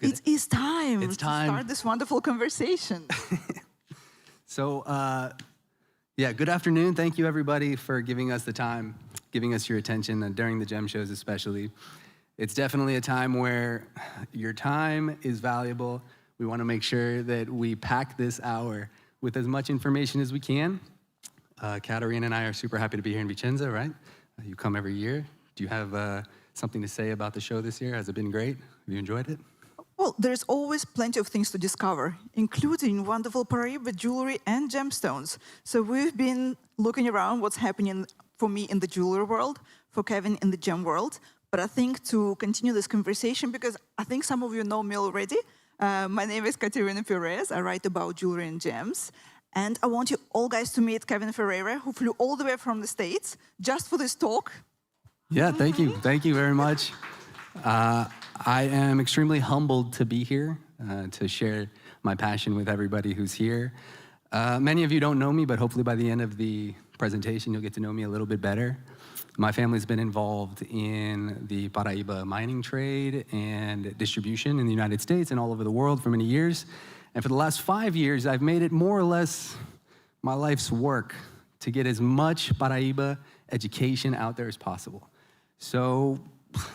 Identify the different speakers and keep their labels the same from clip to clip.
Speaker 1: It is time
Speaker 2: to
Speaker 1: start this wonderful conversation.
Speaker 2: So, yeah, good afternoon. Thank you, everybody, for giving us the time, giving us your attention during the gem shows especially. It's definitely a time where your time is valuable. We want to make sure that we pack this hour with as much information as we can. Katerina and I are super happy to be here in Vicenza, right? You come every year. Do you have something to say about the show this year? Has it been great? Have you enjoyed it?
Speaker 1: Well, there's always plenty of things to discover, including wonderful Paraiba jewelry and gemstones. So we've been looking around what's happening for me in the jewelry world, for Kevin in the gem world. But I think to continue this conversation, because I think some of you know me already, my name is Katerina Perez. I write about jewelry and gems. And I want you all guys to meet Kevin Ferreira, who flew all the way from the States just for this talk.
Speaker 2: Yeah, thank you. Thank you very much. I am extremely humbled to be here, to share my passion with everybody who's here. Many of you don't know me, but hopefully by the end of the presentation, you'll get to know me a little bit better. My family's been involved in the Paraiba mining trade and distribution in the United States and all over the world for many years. And for the last 5 years, I've made it more or less my life's work to get as much Paraiba education out there as possible. So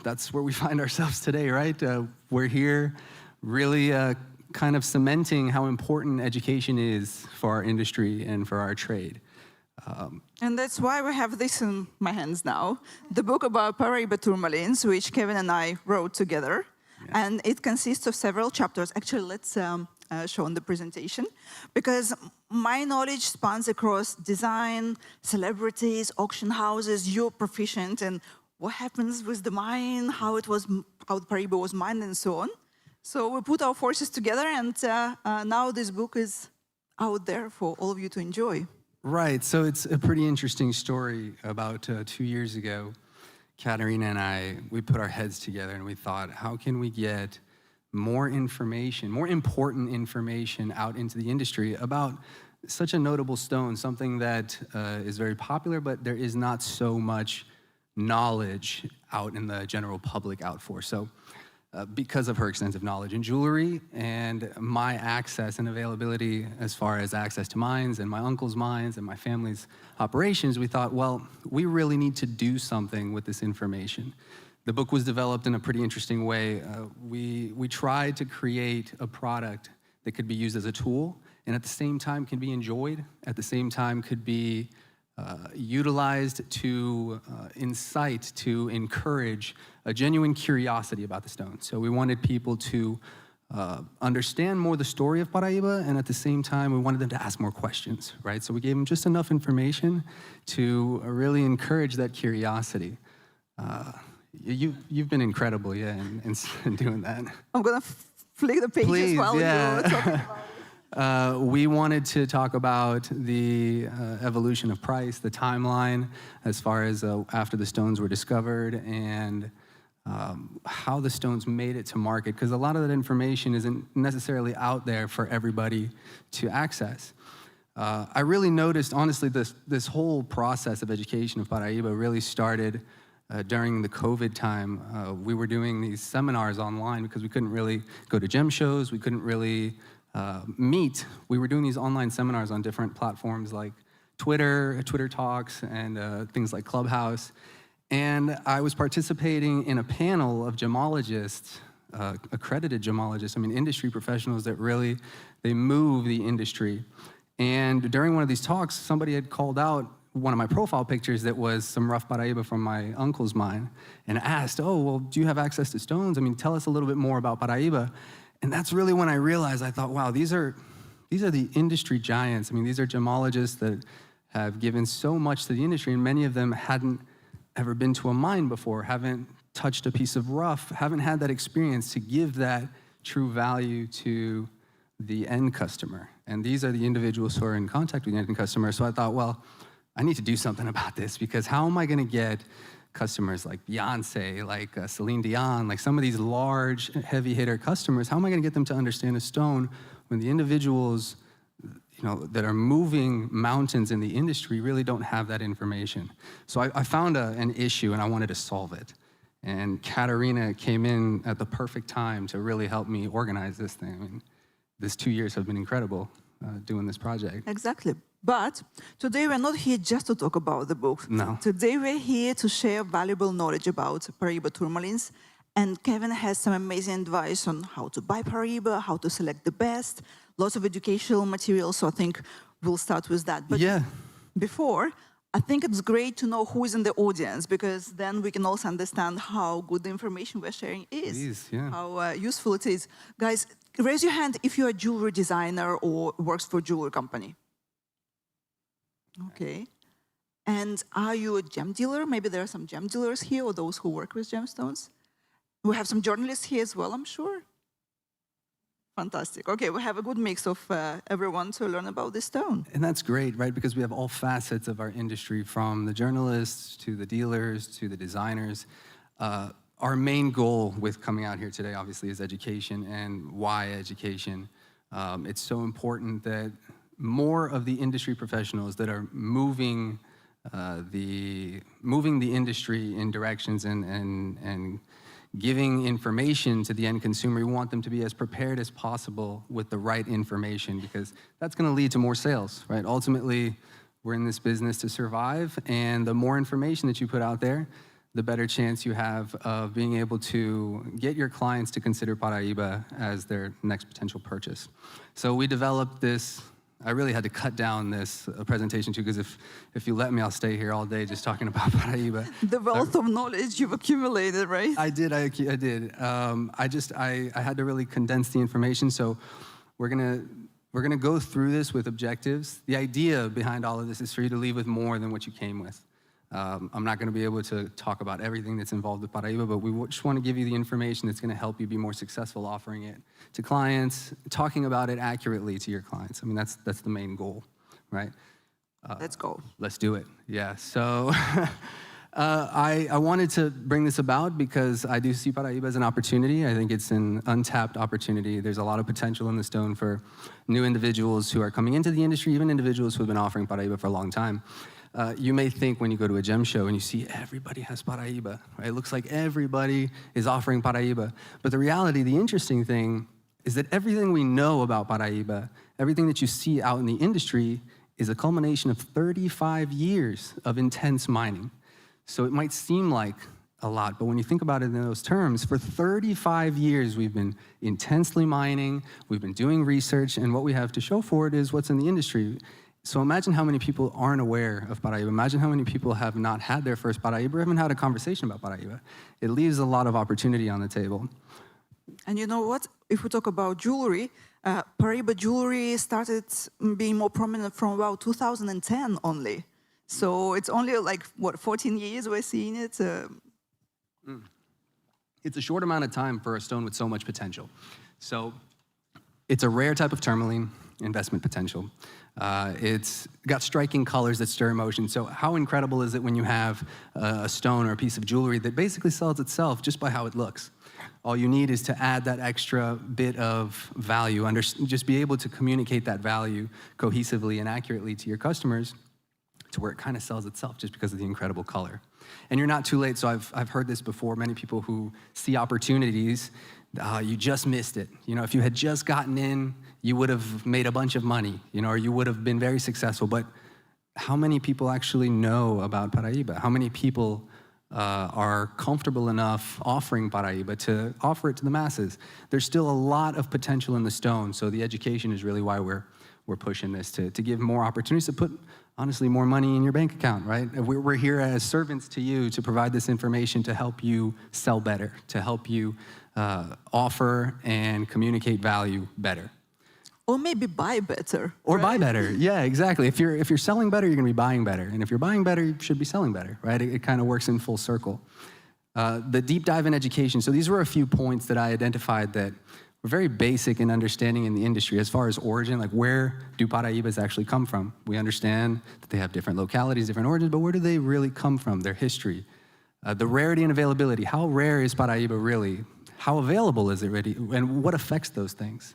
Speaker 2: that's where we find ourselves today, right? We're here really kind of cementing how important education is for our industry and for our trade.
Speaker 1: And that's why we have this in my hands now, the book about Paraiba tourmalines, which Kevin and I wrote together. Yeah. And it consists of several chapters. Actually, let's show on the presentation, because my knowledge spans across design, celebrities, auction houses. You're proficient in what happens with the mine, how the Paraiba was mined, and so on. So we put our forces together, and now this book is out there for all of you to enjoy.
Speaker 2: Right, so it's a pretty interesting story. About 2 years ago, Katerina and I, we put our heads together and we thought, how can we get more information, more important information out into the industry about such a notable stone, something that is very popular, but there is not so much knowledge out in the general public out for. So because of her extensive knowledge in jewelry and my access and availability as far as access to mines and my uncle's mines and my family's operations, we thought, well, we really need to do something with this information. The book was developed in a pretty interesting way. We tried to create a product that could be used as a tool and at the same time can be enjoyed, at the same time could be utilized to incite, to encourage a genuine curiosity about the stone. So we wanted people to understand more the story of Paraiba, and at the same time, we wanted them to ask more questions, right? So we gave them just enough information to really encourage that curiosity. You've been incredible, yeah, in doing that.
Speaker 1: I'm gonna flick the pages while you're talking about it.
Speaker 2: We wanted to talk about the evolution of price, the timeline as far as after the stones were discovered, and how the stones made it to market, because a lot of that information isn't necessarily out there for everybody to access. I really noticed, honestly, this whole process of education of Paraiba really started during the COVID time. We were doing these seminars online because we couldn't really go to gem shows, we couldn't really meet. We were doing these online seminars on different platforms like Twitter Talks, and things like Clubhouse. And I was participating in a panel of gemologists, accredited gemologists, industry professionals that really, they move the industry. And during one of these talks, somebody had called out one of my profile pictures that was some rough Paraiba from my uncle's mine and asked, oh, well, do you have access to stones? Tell us a little bit more about Paraiba. And that's really when I realized, I thought, wow, these are the industry giants. These are gemologists that have given so much to the industry, and many of them hadn't ever been to a mine before, haven't touched a piece of rough, haven't had that experience to give that true value to the end customer. And these are the individuals who are in contact with the end customer. So I thought, well, I need to do something about this, because how am I going to get customers like Beyonce, like Celine Dion, like some of these large, heavy hitter customers, how am I going to get them to understand a stone when the individuals that are moving mountains in the industry really don't have that information? So I found an issue and I wanted to solve it. And Katerina came in at the perfect time to really help me organize this thing. I mean, these 2 years have been incredible doing this project.
Speaker 1: Exactly. But today we're not here just to talk about the book.
Speaker 2: No.
Speaker 1: Today we're here to share valuable knowledge about Paraiba tourmalines. And Kevin has some amazing advice on how to buy Paraiba, how to select the best, lots of educational material. So I think we'll start with that. But
Speaker 2: yeah.
Speaker 1: before, I think it's great to know who is in the audience, because then we can also understand how good the information we're sharing is.
Speaker 2: Please, yeah.
Speaker 1: How useful it is. Guys, raise your hand if you're a jewelry designer or works for a jewelry company. Okay. And are you a gem dealer? Maybe there are some gem dealers here, or those who work with gemstones. We have some journalists here as well, I'm sure. Fantastic. Okay, we have a good mix of everyone to learn about this stone.
Speaker 2: And that's great, right? Because we have all facets of our industry, from the journalists to the dealers to the designers. Our main goal with coming out here today, obviously, is education. And why education? It's so important that more of the industry professionals that are moving the industry in directions and giving information to the end consumer. We want them to be as prepared as possible with the right information, because that's going to lead to more sales, right? Ultimately, we're in this business to survive, and the more information that you put out there, the better chance you have of being able to get your clients to consider Paraiba as their next potential purchase. So we developed this. I really had to cut down this presentation too, because if you let me, I'll stay here all day just talking about Paraiba.
Speaker 1: The wealth of knowledge you've accumulated, right?
Speaker 2: I did. I had to really condense the information. So we're gonna go through this with objectives. The idea behind all of this is for you to leave with more than what you came with. I'm not going to be able to talk about everything that's involved with Paraiba, but we just want to give you the information that's going to help you be more successful offering it to clients, talking about it accurately to your clients. I mean, that's the main goal, right?
Speaker 1: Let's go.
Speaker 2: Let's do it. Yeah. So I wanted to bring this about because I do see Paraiba as an opportunity. I think it's an untapped opportunity. There's a lot of potential in the stone for new individuals who are coming into the industry, even individuals who have been offering Paraiba for a long time. You may think when you go to a gem show and you see everybody has Paraiba, right? It looks like everybody is offering Paraiba. But the reality, the interesting thing, is that everything we know about Paraiba, everything that you see out in the industry, is a culmination of 35 years of intense mining. So it might seem like a lot, but when you think about it in those terms, for 35 years we've been intensely mining, we've been doing research, and what we have to show for it is what's in the industry. So imagine how many people aren't aware of Paraiba. Imagine how many people have not had their first Paraiba or haven't had a conversation about Paraiba. It leaves a lot of opportunity on the table.
Speaker 1: And you know what? If we talk about jewelry, Paraiba jewelry started being more prominent from about 2010 only. So it's only like, what, 14 years we're seeing it?
Speaker 2: It's a short amount of time for a stone with so much potential. So it's a rare type of tourmaline, investment potential. It's got striking colors that stir emotion. So how incredible is it when you have a stone or a piece of jewelry that basically sells itself just by how it looks? All you need is to add that extra bit of value, just be able to communicate that value cohesively and accurately to your customers to where it kind of sells itself just because of the incredible color. And you're not too late. So I've heard this before. Many people who see opportunities, you just missed it. You know, if you had just gotten in, you would have made a bunch of money, you know, or you would have been very successful. But how many people actually know about Paraiba? How many people are comfortable enough offering Paraiba to offer it to the masses? There's still a lot of potential in the stone. So the education is really why we're pushing this, to give more opportunities, to put, honestly, more money in your bank account, right? We're here as servants to you to provide this information to help you sell better, to help you offer and communicate value better.
Speaker 1: Or maybe buy better.
Speaker 2: Or
Speaker 1: right?
Speaker 2: buy better, yeah, exactly. If you're selling better, you're gonna be buying better. And if you're buying better, you should be selling better, right? It kind of works in full circle. The deep dive in education. So these were a few points that I identified that were very basic in understanding in the industry as far as origin, like where do Paraibas actually come from? We understand that they have different localities, different origins, but where do they really come from, their history? The rarity and availability. How rare is Paraiba really? How available is it really? And what affects those things?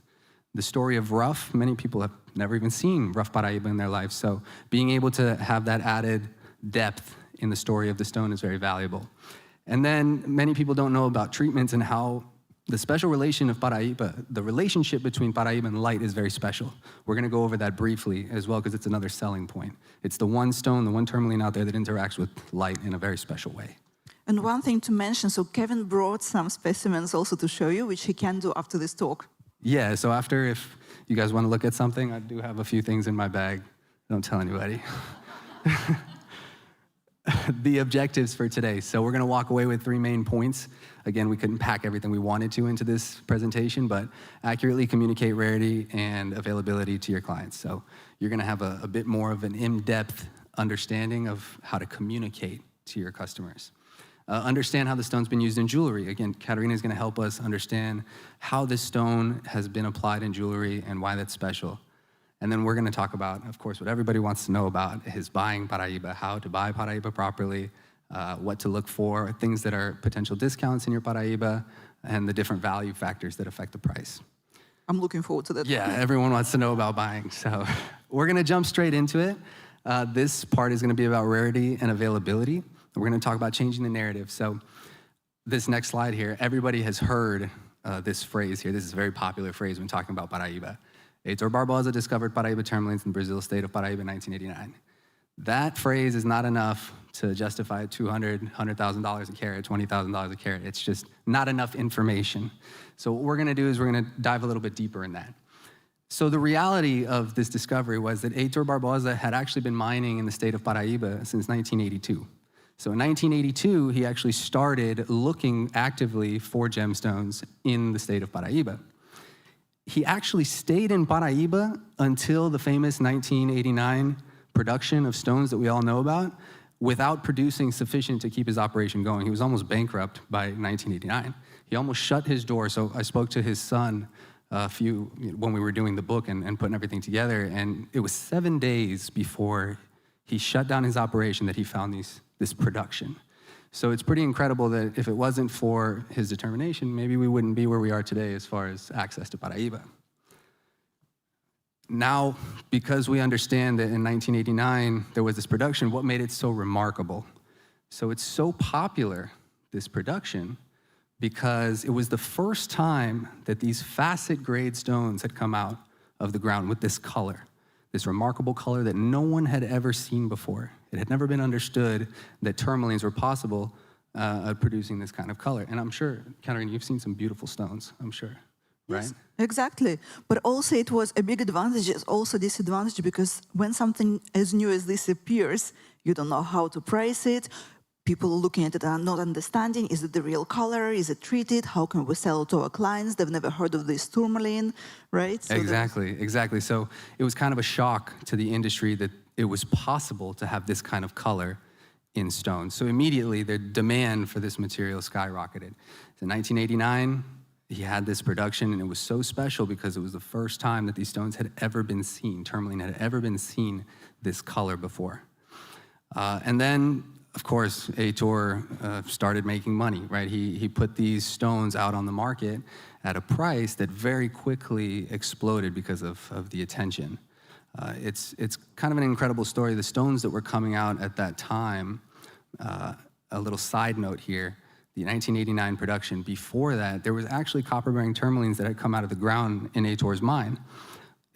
Speaker 2: The story of rough, many people have never even seen rough Paraiba in their life, so being able to have that added depth in the story of the stone is very valuable. And then many people don't know about treatments and how the special relation of Paraiba, the relationship between Paraiba and light is very special. We're going to go over that briefly as well because it's another selling point. It's the one stone, the one tourmaline out there that interacts with light in a very special way.
Speaker 1: And one thing to mention, so Kevin brought some specimens also to show you, which he can do after this talk.
Speaker 2: Yeah, so after, if you guys want to look at something, I do have a few things in my bag. Don't tell anybody. The objectives for today. So we're going to walk away with 3 main points. Again, we couldn't pack everything we wanted to into this presentation, but accurately communicate rarity and availability to your clients. So you're going to have a bit more of an in-depth understanding of how to communicate to your customers. Understand how the stone's been used in jewelry. Again, Katerina is going to help us understand how this stone has been applied in jewelry and why that's special. And then we're going to talk about, of course, what everybody wants to know about is buying Paraiba, how to buy Paraiba properly, what to look for, things that are potential discounts in your Paraiba, and the different value factors that affect the price.
Speaker 1: I'm looking forward to that.
Speaker 2: Yeah, everyone wants to know about buying. So we're going to jump straight into it. This part is going to be about rarity and availability. We're going to talk about changing the narrative. So this next slide here, everybody has heard this phrase here. This is a very popular phrase when talking about Paraiba. Heitor Barbosa discovered Paraiba tourmalines in the Brazil state of Paraiba in 1989. That phrase is not enough to justify $200,000, $100,000 a carat, $20,000 a carat. It's just not enough information. So what we're going to do is we're going to dive a little bit deeper in that. So the reality of this discovery was that Heitor Barbosa had actually been mining in the state of Paraiba since 1982. So in 1982, he actually started looking actively for gemstones in the state of Paraiba. He actually stayed in Paraiba until the famous 1989 production of stones that we all know about without producing sufficient to keep his operation going. He was almost bankrupt by 1989. He almost shut his door. So I spoke to his son when we were doing the book and putting everything together, and it was 7 days before he shut down his operation that he found this production. So it's pretty incredible that if it wasn't for his determination, maybe we wouldn't be where we are today as far as access to Paraiba. Now, because we understand that in 1989 there was this production, what made it so remarkable? So it's so popular, this production, because it was the first time that these facet grade stones had come out of the ground with this color. This remarkable color that no one had ever seen before. It had never been understood that tourmalines were possible at producing this kind of color. And I'm sure, Katerina, you've seen some beautiful stones, I'm sure, right?
Speaker 1: Yes, exactly. But also it was a big advantage, it's also disadvantage, because when something as new as this appears, you don't know how to price it. People looking at it are not understanding, is it the real color, is it treated, how can we sell it to our clients, they've never heard of this tourmaline, right? So
Speaker 2: exactly. So it was kind of a shock to the industry that it was possible to have this kind of color in stone. So immediately the demand for this material skyrocketed. So in 1989, he had this production, and it was so special because it was the first time that these stones had ever been seen, tourmaline had ever been seen this color before. And then, of course, Heitor started making money, right? He put these stones out on the market at a price that very quickly exploded because of the attention. It's kind of an incredible story. The stones that were coming out at that time, a little side note here, the 1989 production, before that, there was actually copper-bearing tourmalines that had come out of the ground in Heitor's mine.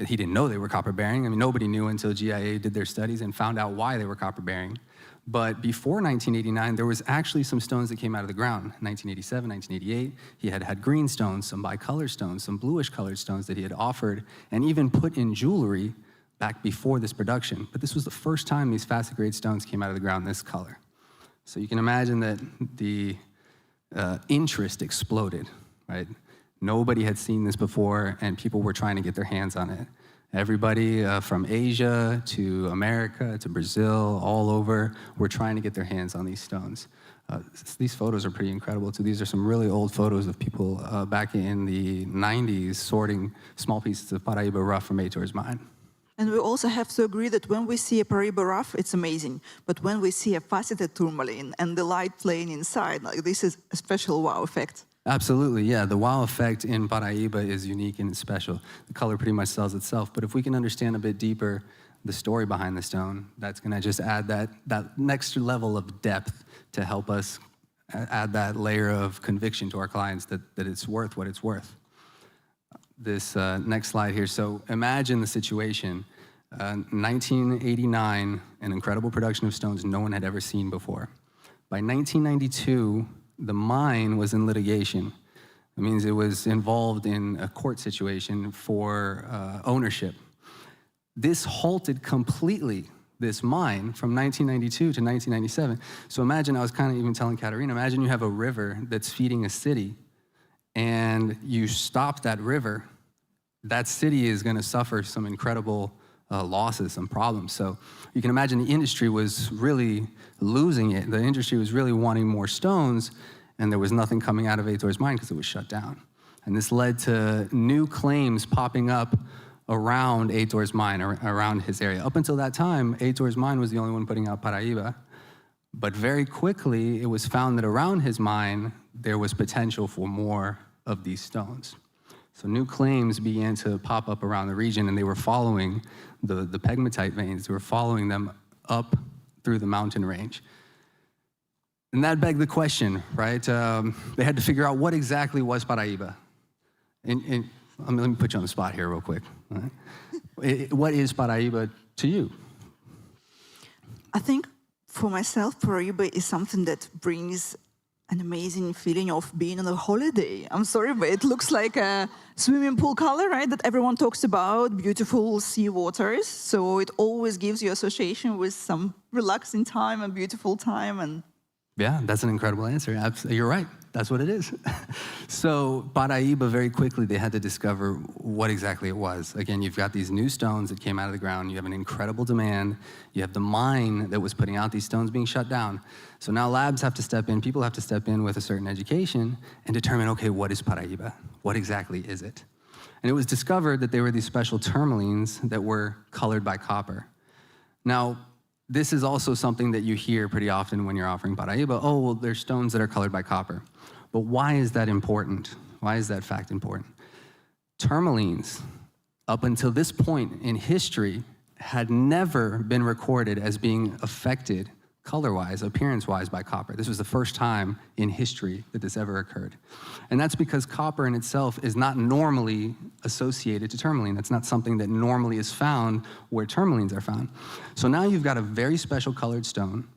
Speaker 2: He didn't know they were copper-bearing. I mean, nobody knew until GIA did their studies and found out why they were copper-bearing. But before 1989, there was actually some stones that came out of the ground. 1987, 1988, he had green stones, some bicolor stones, some bluish-colored stones that he had offered and even put in jewelry back before this production. But this was the first time these facet-grade stones came out of the ground this color. So you can imagine that the interest exploded, right? Nobody had seen this before, and people were trying to get their hands on it. Everybody from Asia to America to Brazil, all over, were trying to get their hands on these stones. These photos are pretty incredible, too. These are some really old photos of people back in the 90s sorting small pieces of Paraiba rough from Heitor's mine.
Speaker 1: And we also have to agree that when we see a Paraiba rough, it's amazing. But when we see a faceted tourmaline and the light playing inside, like, this is a special wow effect.
Speaker 2: Absolutely, yeah. The wow effect in Paraiba is unique and special. The color pretty much sells itself. But if we can understand a bit deeper the story behind the stone, that's going to just add that next level of depth to help us add that layer of conviction to our clients that it's worth what it's worth. This next slide here. So imagine the situation. 1989, an incredible production of stones no one had ever seen before. By 1992, the mine was in litigation. It means it was involved in a court situation for ownership. This halted completely this mine from 1992 to 1997. So imagine, I was kind of even telling Katerina, imagine you have a river that's feeding a city and you stop that river, that city is going to suffer some incredible losses, some problems. So you can imagine the industry was really losing it. The industry was really wanting more stones, and there was nothing coming out of Heitor's mine because it was shut down. And this led to new claims popping up around Heitor's mine, around his area. Up until that time, Heitor's mine was the only one putting out Paraiba. But very quickly, it was found that around his mine, there was potential for more of these stones. So new claims began to pop up around the region, and they were following the pegmatite veins. They were following them up through the mountain range. And that begged the question, right? They had to figure out what exactly was Paraiba. And let me put you on the spot here real quick. Right? What is Paraiba to you?
Speaker 1: I think for myself, Paraiba is something that brings an amazing feeling of being on a holiday. I'm sorry, but it looks like a swimming pool color, right? That everyone talks about, beautiful sea waters. So it always gives you association with some relaxing time and beautiful time. And
Speaker 2: yeah, that's an incredible answer. You're right. That's what it is. So Paraiba, very quickly, they had to discover what exactly it was. Again, you've got these new stones that came out of the ground. You have an incredible demand. You have the mine that was putting out these stones being shut down. So now labs have to step in. People have to step in with a certain education and determine, okay, what is Paraiba? What exactly is it? And it was discovered that there were these special tourmalines that were colored by copper. Now, this is also something that you hear pretty often when you're offering Paraiba. Oh, well, there's stones that are colored by copper. But why is that important? Why is that fact important? Tourmalines, up until this point in history, had never been recorded as being affected color-wise, appearance-wise by copper. This was the first time in history that this ever occurred. And that's because copper in itself is not normally associated to tourmaline. That's not something that normally is found where tourmalines are found. So now you've got a very special colored stone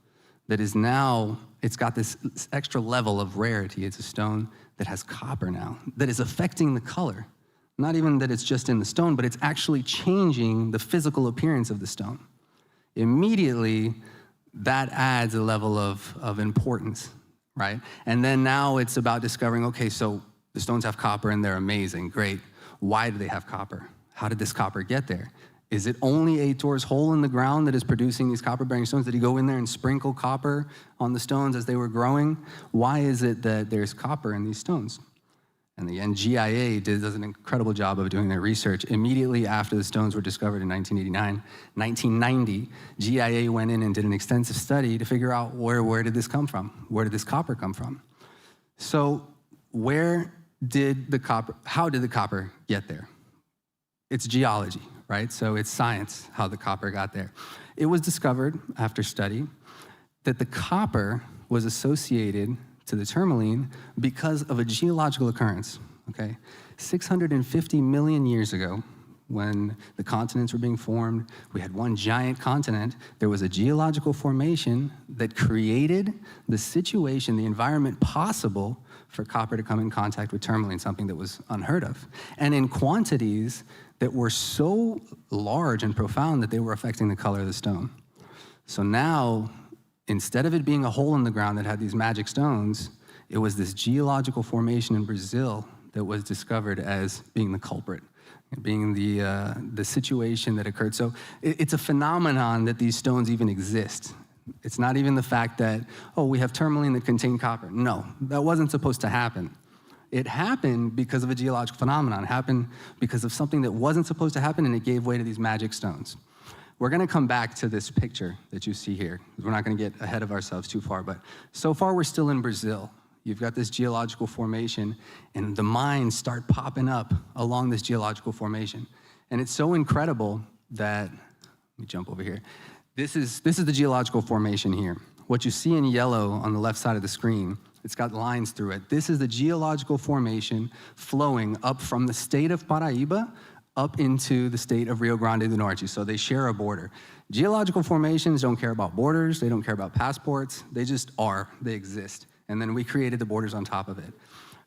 Speaker 2: that is now, it's got this extra level of rarity. It's a stone that has copper now, that is affecting the color. Not even that it's just in the stone, but it's actually changing the physical appearance of the stone. Immediately, that adds a level of importance, right? And then now it's about discovering, okay, so the stones have copper and they're amazing, great. Why do they have copper? How did this copper get there? Is it only Heitor's hole in the ground that is producing these copper-bearing stones? Did he go in there and sprinkle copper on the stones as they were growing? Why is it that there's copper in these stones? And again, GIA does an incredible job of doing their research. Immediately after the stones were discovered in 1989, 1990, GIA went in and did an extensive study to figure out where did this come from? Where did this copper come from? So how did the copper get there? It's geology, right? So it's science, how the copper got there. It was discovered after study that the copper was associated to the tourmaline because of a geological occurrence, okay? 650 million years ago, when the continents were being formed, we had one giant continent, there was a geological formation that created the situation, the environment possible for copper to come in contact with tourmaline, something that was unheard of. And in quantities that were so large and profound that they were affecting the color of the stone. So now, instead of it being a hole in the ground that had these magic stones, it was this geological formation in Brazil that was discovered as being the culprit, being the situation that occurred. So it's a phenomenon that these stones even exist. It's not even the fact that, oh, we have tourmaline that contain copper. No, that wasn't supposed to happen. It happened because of a geological phenomenon. It happened because of something that wasn't supposed to happen, and it gave way to these magic stones. We're going to come back to this picture that you see here. We're not going to get ahead of ourselves too far, but so far we're still in Brazil. You've got this geological formation, and the mines start popping up along this geological formation. And it's so incredible that, let me jump over here. This is the geological formation here. What you see in yellow on the left side of the screen, It's got lines through it. This is the geological formation flowing up from the state of Paraiba up into the state of Rio Grande do Norte. So they share a border. Geological formations don't care about borders. They don't care about passports. They just are. They exist. And then we created the borders on top of it.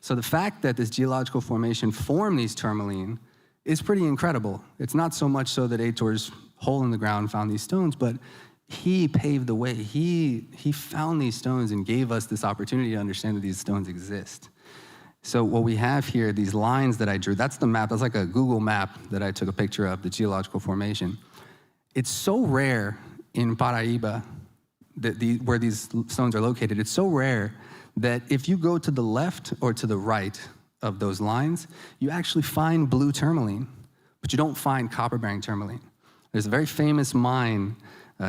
Speaker 2: So the fact that this geological formation formed these tourmaline is pretty incredible. It's not so much so that Heitor's hole in the ground found these stones, but he paved the way. He found these stones and gave us this opportunity to understand that these stones exist. So what we have here, these lines that I drew, that's the map. That's like a Google map that I took a picture of, the geological formation. It's so rare in Paraiba, where these stones are located, it's so rare that if you go to the left or to the right of those lines, you actually find blue tourmaline, but you don't find copper-bearing tourmaline. There's a very famous mine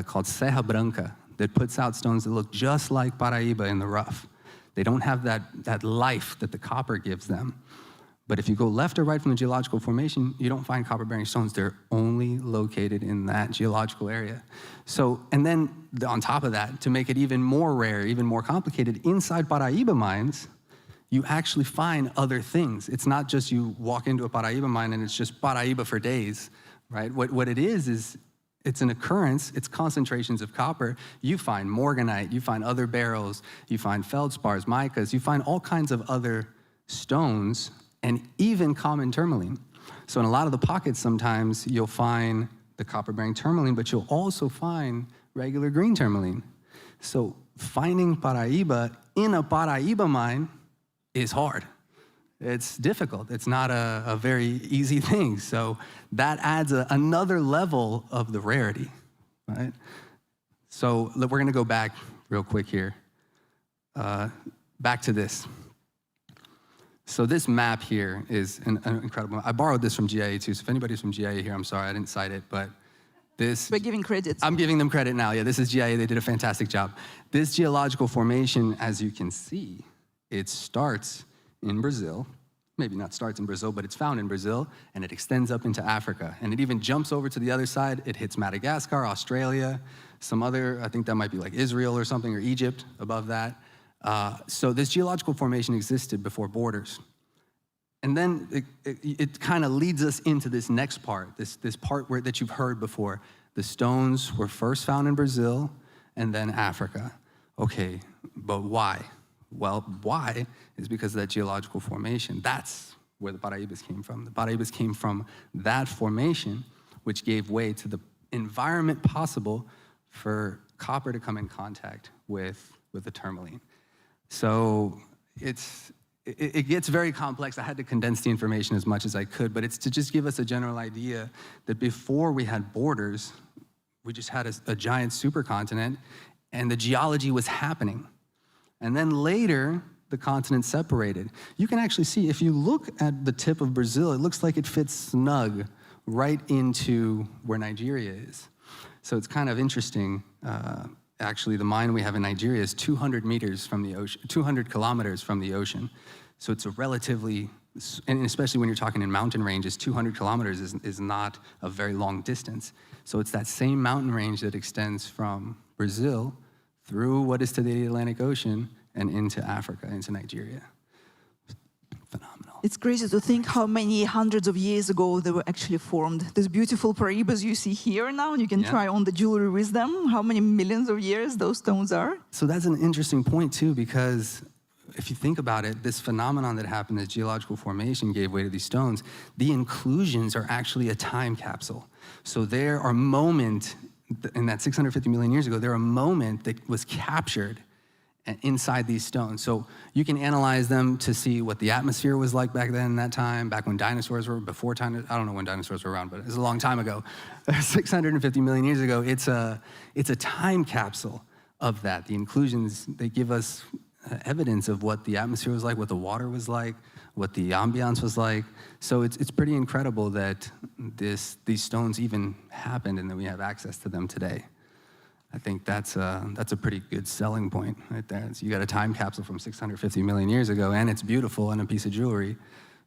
Speaker 2: called Serra Branca that puts out stones that look just like Paraiba in the rough. They don't have that life that the copper gives them. But if you go left or right from the geological formation, you don't find copper-bearing stones. They're only located in that geological area. So, and then on top of that, to make it even more rare, even more complicated, inside Paraiba mines, you actually find other things. It's not just you walk into a Paraiba mine and it's just Paraiba for days, right? What it is it's an occurrence, it's concentrations of copper. You find morganite, you find other barrels, you find feldspars, micas, you find all kinds of other stones and even common tourmaline. So in a lot of the pockets, sometimes you'll find the copper-bearing tourmaline, but you'll also find regular green tourmaline. So finding Paraiba in a Paraiba mine is hard. It's difficult. It's not a very easy thing. So that adds another level of the rarity, right? So we're going to go back real quick here. Back to this. So this map here is an incredible. I borrowed this from GIA too. So if anybody's from GIA here, I'm sorry I didn't cite it, but this.
Speaker 1: We're giving credit.
Speaker 2: I'm giving them credit now. Yeah, this is GIA. They did a fantastic job. This geological formation, as you can see, it starts in Brazil. Maybe not starts in Brazil, but it's found in Brazil, and it extends up into Africa. And it even jumps over to the other side. It hits Madagascar, Australia, some other, I think that might be like Israel or something, or Egypt above that. So this geological formation existed before borders. And then it kind of leads us into this next part, this part that you've heard before. The stones were first found in Brazil and then Africa. Okay, but why? Well, why is because of that geological formation. That's where the Paraibas came from. The Paraibas came from that formation, which gave way to the environment possible for copper to come in contact with the tourmaline. So it gets very complex. I had to condense the information as much as I could, but it's to just give us a general idea that before we had borders, we just had a giant supercontinent, and the geology was happening. And then later, the continent separated. You can actually see, if you look at the tip of Brazil, it looks like it fits snug right into where Nigeria is. So it's kind of interesting. Actually, the mine we have in Nigeria is 200 meters from the ocean, 200 kilometers from the ocean. So it's a relatively, and especially when you're talking in mountain ranges, 200 kilometers is not a very long distance. So it's that same mountain range that extends from Brazil through what is today the Atlantic Ocean and into Africa, into Nigeria. Phenomenal.
Speaker 1: It's crazy to think how many hundreds of years ago they were actually formed. These beautiful Paraibas you see here now, and you can try on the jewelry with them, how many millions of years those stones are.
Speaker 2: So that's an interesting point too, because if you think about it, this phenomenon that happened, this geological formation gave way to these stones, the inclusions are actually a time capsule. So there are moments, in that 650 million years ago, there are a moment that was captured inside these stones. So you can analyze them to see what the atmosphere was like back then, that time, back when dinosaurs were, before time, I don't know when dinosaurs were around, but it's a long time ago. 650 million years ago, it's a time capsule of that. The inclusions, they give us evidence of what the atmosphere was like, what the water was like, what the ambiance was like. So it's pretty incredible that these stones even happened and that we have access to them today. I think that's a pretty good selling point right there. So you got a time capsule from 650 million years ago, and it's beautiful and a piece of jewelry.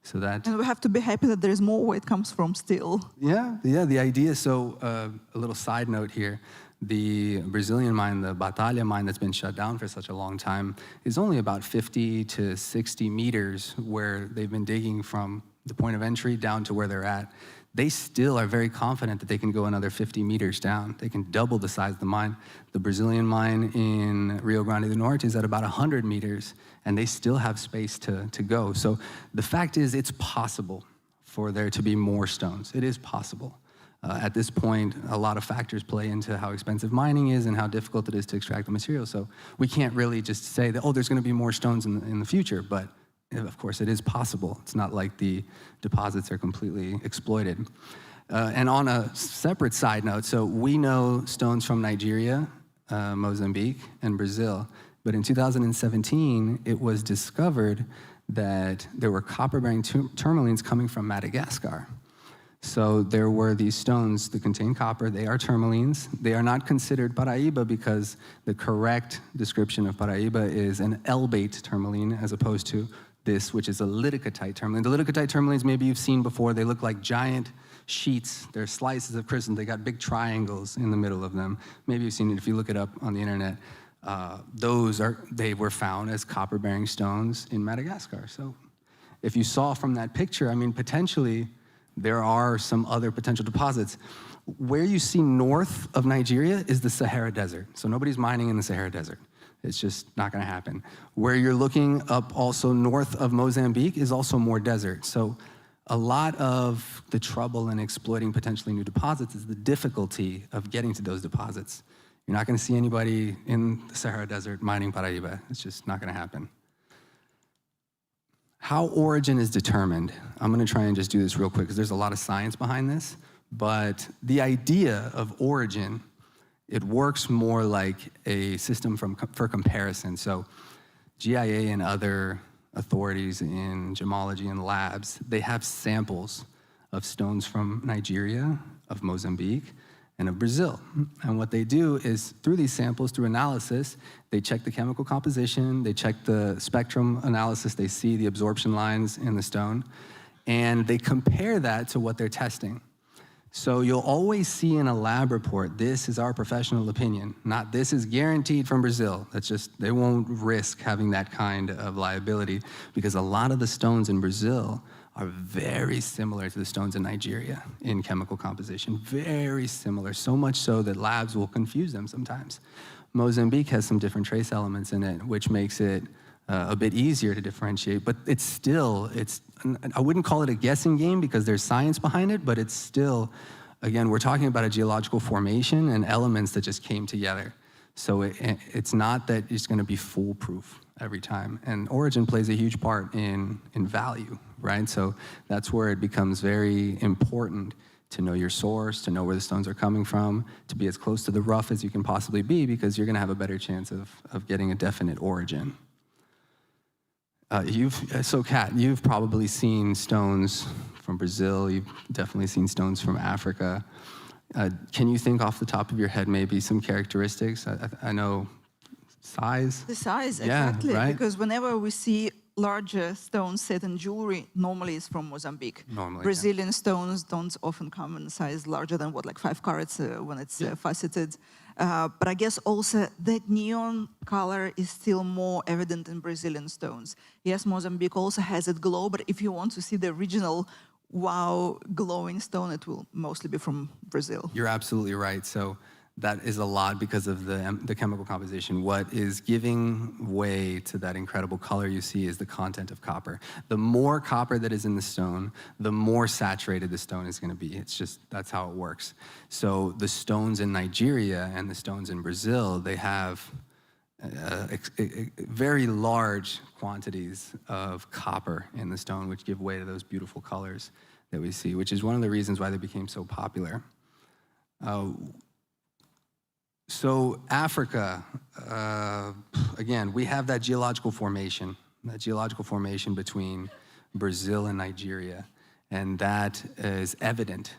Speaker 2: So that.
Speaker 1: And we have to be happy that there is more where it comes from still.
Speaker 2: Yeah, the idea. So a little side note here. The Brazilian mine, the Batalha mine that's been shut down for such a long time, is only about 50 to 60 meters where they've been digging from the point of entry down to where they're at. They still are very confident that they can go another 50 meters down. They can double the size of the mine. The Brazilian mine in Rio Grande do Norte is at about 100 meters, and they still have space to go. So the fact is, it's possible for there to be more stones. It is possible. At this point, a lot of factors play into how expensive mining is and how difficult it is to extract the material. So we can't really just say that, oh, there's going to be more stones in the future. But of course, it is possible. It's not like the deposits are completely exploited. And on a separate side note, so we know stones from Nigeria, Mozambique, and Brazil. But in 2017, it was discovered that there were copper-bearing tourmalines coming from Madagascar. So there were these stones that contain copper. They are tourmalines. They are not considered Paraiba because the correct description of Paraiba is an L-bait tourmaline as opposed to this, which is a lidocotite tourmaline. The lidocotite tourmalines maybe you've seen before. They look like giant sheets. They're slices of crystal. They got big triangles in the middle of them. Maybe you've seen it if you look it up on the internet. They were found as copper-bearing stones in Madagascar. So if you saw from that picture, I mean, potentially, there are some other potential deposits. Where you see north of Nigeria is the Sahara Desert. So nobody's mining in the Sahara Desert. It's just not going to happen. Where you're looking up also north of Mozambique is also more desert. So a lot of the trouble in exploiting potentially new deposits is the difficulty of getting to those deposits. You're not going to see anybody in the Sahara Desert mining Paraiba. It's just not going to happen. How origin is determined, I'm going to try and just do this real quick because there's a lot of science behind this, but the idea of origin, it works more like a system for comparison. So GIA and other authorities in gemology and labs, they have samples of stones from Nigeria, of Mozambique, and of Brazil. And what they do is, through these samples, through analysis, they check the chemical composition, they check the spectrum analysis, they see the absorption lines in the stone, and they compare that to what they're testing. So you'll always see in a lab report, this is our professional opinion, not this is guaranteed from Brazil. That's just, they won't risk having that kind of liability because a lot of the stones in Brazil are very similar to the stones in Nigeria in chemical composition, very similar, so much so that labs will confuse them sometimes. Mozambique has some different trace elements in it, which makes it a bit easier to differentiate, but it's still, I wouldn't call it a guessing game because there's science behind it, but it's still, again, we're talking about a geological formation and elements that just came together. So it's not that it's going to be foolproof every time. And origin plays a huge part in value, right? So that's where it becomes very important to know your source, to know where the stones are coming from, to be as close to the rough as you can possibly be because you're going to have a better chance of getting a definite origin. So Kat, you've probably seen stones from Brazil. You've definitely seen stones from Africa. Can you think off the top of your head maybe some characteristics? I know size.
Speaker 1: The size,
Speaker 2: Yeah,
Speaker 1: exactly.
Speaker 2: right?
Speaker 1: Because whenever we see larger stones set in jewelry, normally it's from Mozambique.
Speaker 2: Normally,
Speaker 1: Brazilian stones don't often come in size larger than what, like 5 carats when it's faceted. But I guess also that neon color is still more evident in Brazilian stones. Yes, Mozambique also has it glow, but if you want to see the original wow glowing stone, it will mostly be from Brazil.
Speaker 2: You're absolutely right. So that is a lot because of the chemical composition. What is giving way to that incredible color you see is the content of copper. The more copper that is in the stone, the more saturated the stone is going to be. It's just, that's how it works. So the stones in Nigeria and the stones in Brazil, they have very large quantities of copper in the stone, which give way to those beautiful colors that we see, which is one of the reasons why they became so popular. So Africa, again, we have that geological formation between Brazil and Nigeria, and that is evident.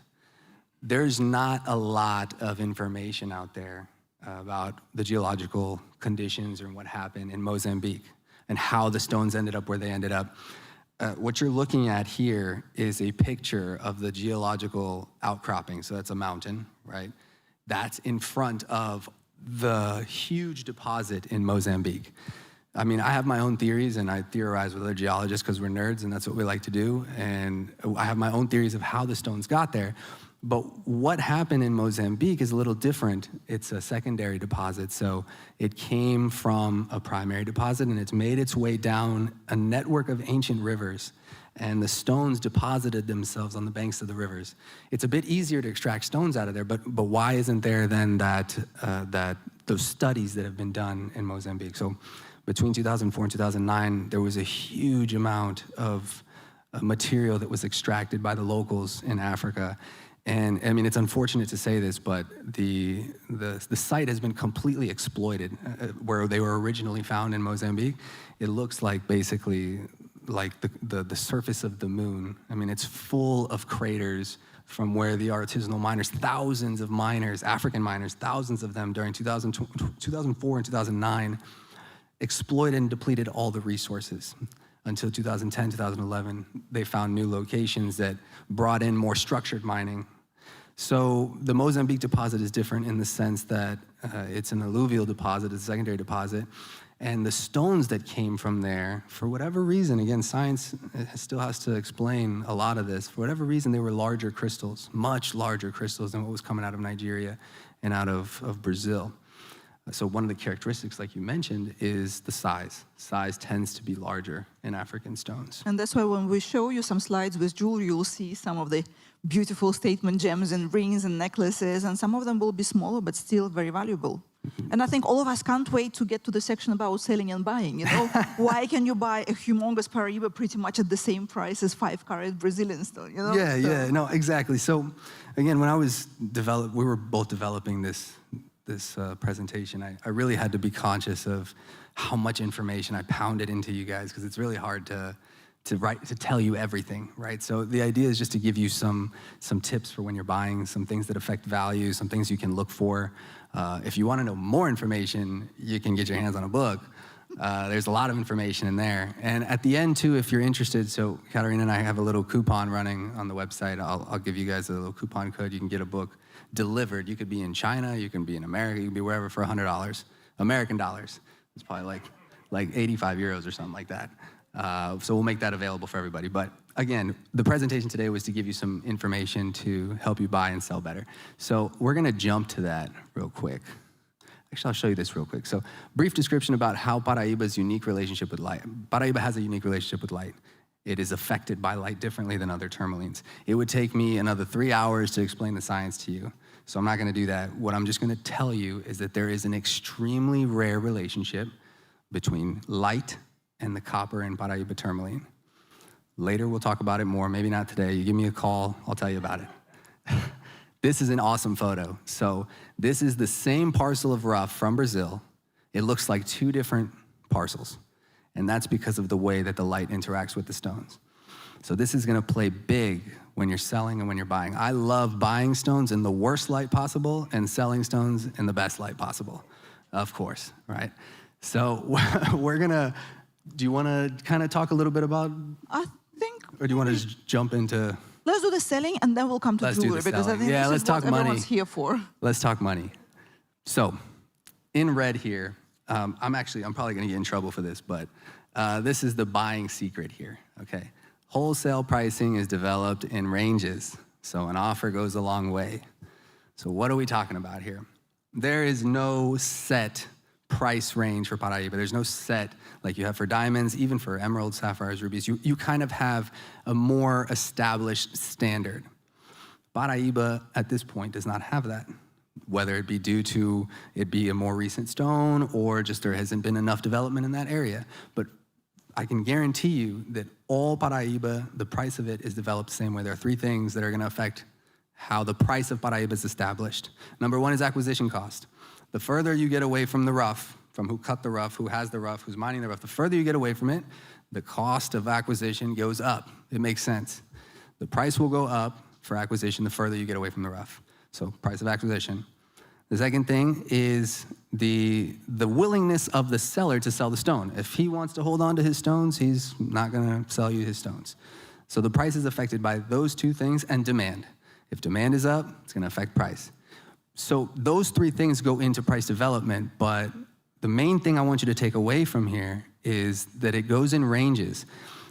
Speaker 2: There's not a lot of information out there about the geological conditions or what happened in Mozambique and how the stones ended up where they ended up. What you're looking at here is a picture of the geological outcropping. So that's a mountain, right? that's in front of the huge deposit in Mozambique. I mean, I have my own theories, and I theorize with other geologists because we're nerds, and that's what we like to do. And I have my own theories of how the stones got there. But what happened in Mozambique is a little different. It's a secondary deposit, so it came from a primary deposit, and it's made its way down a network of ancient rivers, and the stones deposited themselves on the banks of the rivers. It's a bit easier to extract stones out of there, but why isn't there then those studies that have been done in Mozambique? So between 2004 and 2009, there was a huge amount of material that was extracted by the locals in Africa. And I mean, it's unfortunate to say this, but the site has been completely exploited. Where they were originally found in Mozambique, it looks like basically like the surface of the moon. I mean, it's full of craters from where the artisanal miners, thousands of miners, African miners, thousands of them during 2004 and 2009, exploited and depleted all the resources. Until 2010, 2011, they found new locations that brought in more structured mining. So the Mozambique deposit is different in the sense that it's an alluvial deposit, it's a secondary deposit, and the stones that came from there, for whatever reason, again, science still has to explain a lot of this, for whatever reason, they were larger crystals, much larger crystals than what was coming out of Nigeria and out of Brazil. So one of the characteristics, like you mentioned, is the size. Size tends to be larger in African stones.
Speaker 1: And that's why when we show you some slides with jewelry, you'll see some of the beautiful statement gems and rings and necklaces, and some of them will be smaller, but still very valuable. And I think all of us can't wait to get to the section about selling and buying. You know, why can you buy a humongous Paraiba pretty much at the same price as 5-carat Brazilian stone? You know?
Speaker 2: Yeah, no, exactly. So again, when I was we were both developing this presentation, I really had to be conscious of how much information I pounded into you guys, because it's really hard to tell you everything, right? So the idea is just to give you some tips for when you're buying, some things that affect value, some things you can look for. If you want to know more information, you can get your hands on a book. There's a lot of information in there. And at the end, too, if you're interested, so Katerina and I have a little coupon running on the website. I'll give you guys a little coupon code. You can get a book delivered. You could be in China, you can be in America, you can be wherever for $100, American dollars. It's probably like 85 euros or something like that. So we'll make that available for everybody. But again, the presentation today was to give you some information to help you buy and sell better. So we're gonna jump to that real quick. Actually, I'll show you this real quick. So brief description about how Paraiba's unique relationship with light. Paraiba has a unique relationship with light. It is affected by light differently than other tourmalines. It would take me another 3 hours to explain the science to you. So I'm not gonna do that. What I'm just gonna tell you is that there is an extremely rare relationship between light and the copper in Paraiba tourmaline. Later, we'll talk about it more, maybe not today. You give me a call, I'll tell you about it. This is an awesome photo. So this is the same parcel of rough from Brazil. It looks like two different parcels. And that's because of the way that the light interacts with the stones. So this is gonna play big when you're selling and when you're buying. I love buying stones in the worst light possible and selling stones in the best light possible, of course, right? So we're gonna, do you wanna kind of talk a little bit about?
Speaker 1: I think.
Speaker 2: Or do you wanna just jump into?
Speaker 1: Let's do the selling and then we'll come to jewelry, because I think this is what everyone's here for.
Speaker 2: Let's talk money. So in red here, I'm probably gonna get in trouble for this, but this is the buying secret here, okay? Wholesale pricing is developed in ranges, so an offer goes a long way. So what are we talking about here? There is no set price range for Paraiba. There's no set like you have for diamonds, even for emeralds, sapphires, rubies. You kind of have a more established standard. Paraiba at this point does not have that, whether it be due to it be a more recent stone or just there hasn't been enough development in that area. But I can guarantee you that all Paraiba, the price of it is developed the same way. There are three things that are gonna affect how the price of Paraiba is established. Number one is acquisition cost. The further you get away from the rough, from who cut the rough, who has the rough, who's mining the rough, the further you get away from it, the cost of acquisition goes up. It makes sense. The price will go up for acquisition the further you get away from the rough. So price of acquisition. The second thing is the willingness of the seller to sell the stone. If he wants to hold on to his stones, he's not gonna sell you his stones. So the price is affected by those two things and demand. If demand is up, it's gonna affect price. So those three things go into price development, but the main thing I want you to take away from here is that it goes in ranges.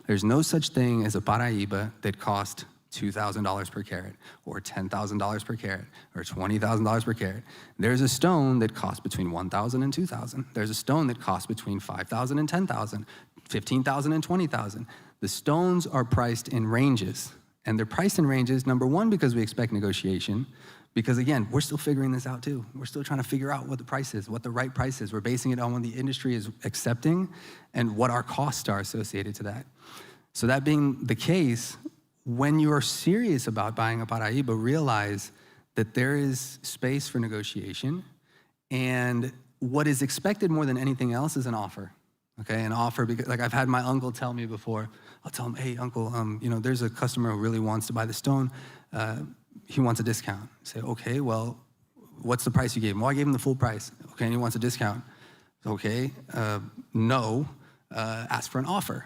Speaker 2: There's no such thing as a Paraiba that cost $2,000 per carat, or $10,000 per carat, or $20,000 per carat. There's a stone that costs between $1,000 and $2,000. There's a stone that costs between $5,000 and $10,000, $15,000 and $20,000. The stones are priced in ranges, and they're priced in ranges, number one, because we expect negotiation, because again, we're still figuring this out too. We're still trying to figure out what the price is, what the right price is. We're basing it on what the industry is accepting and what our costs are associated to that. So that being the case, when you are serious about buying a Paraiba, realize that there is space for negotiation, and what is expected more than anything else is an offer. Okay, an offer, because like I've had my uncle tell me before, I'll tell him, hey, uncle, there's a customer who really wants to buy the stone. He wants a discount. I say, okay, well, what's the price you gave him? Well, I gave him the full price. Okay, and he wants a discount. Okay, no, ask for an offer,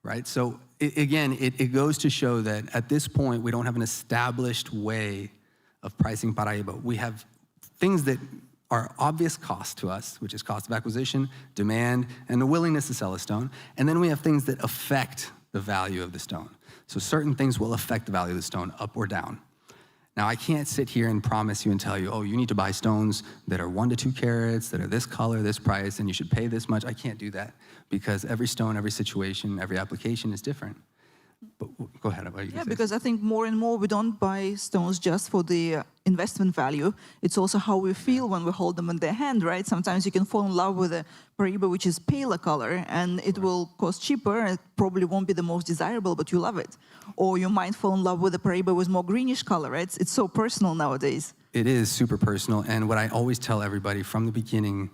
Speaker 2: right? So it goes to show that at this point, we don't have an established way of pricing Paraiba. We have things that are obvious cost to us, which is cost of acquisition, demand, and the willingness to sell a stone. And then we have things that affect the value of the stone. So certain things will affect the value of the stone up or down. Now, I can't sit here and promise you and tell you, oh, you need to buy stones that are 1 to 2 carats, that are this color, this price, and you should pay this much. I can't do that, because every stone, every situation, every application is different. But go ahead.
Speaker 1: Yeah, because I think more and more we don't buy stones just for the investment value. It's also how we feel when we hold them in the hand, right? Sometimes you can fall in love with a Paraiba which is paler color, and it will cost cheaper, and it probably won't be the most desirable, but you love it. Or you might fall in love with a Paraiba with more greenish color, right? It's so personal nowadays.
Speaker 2: It is super personal, and what I always tell everybody from the beginning,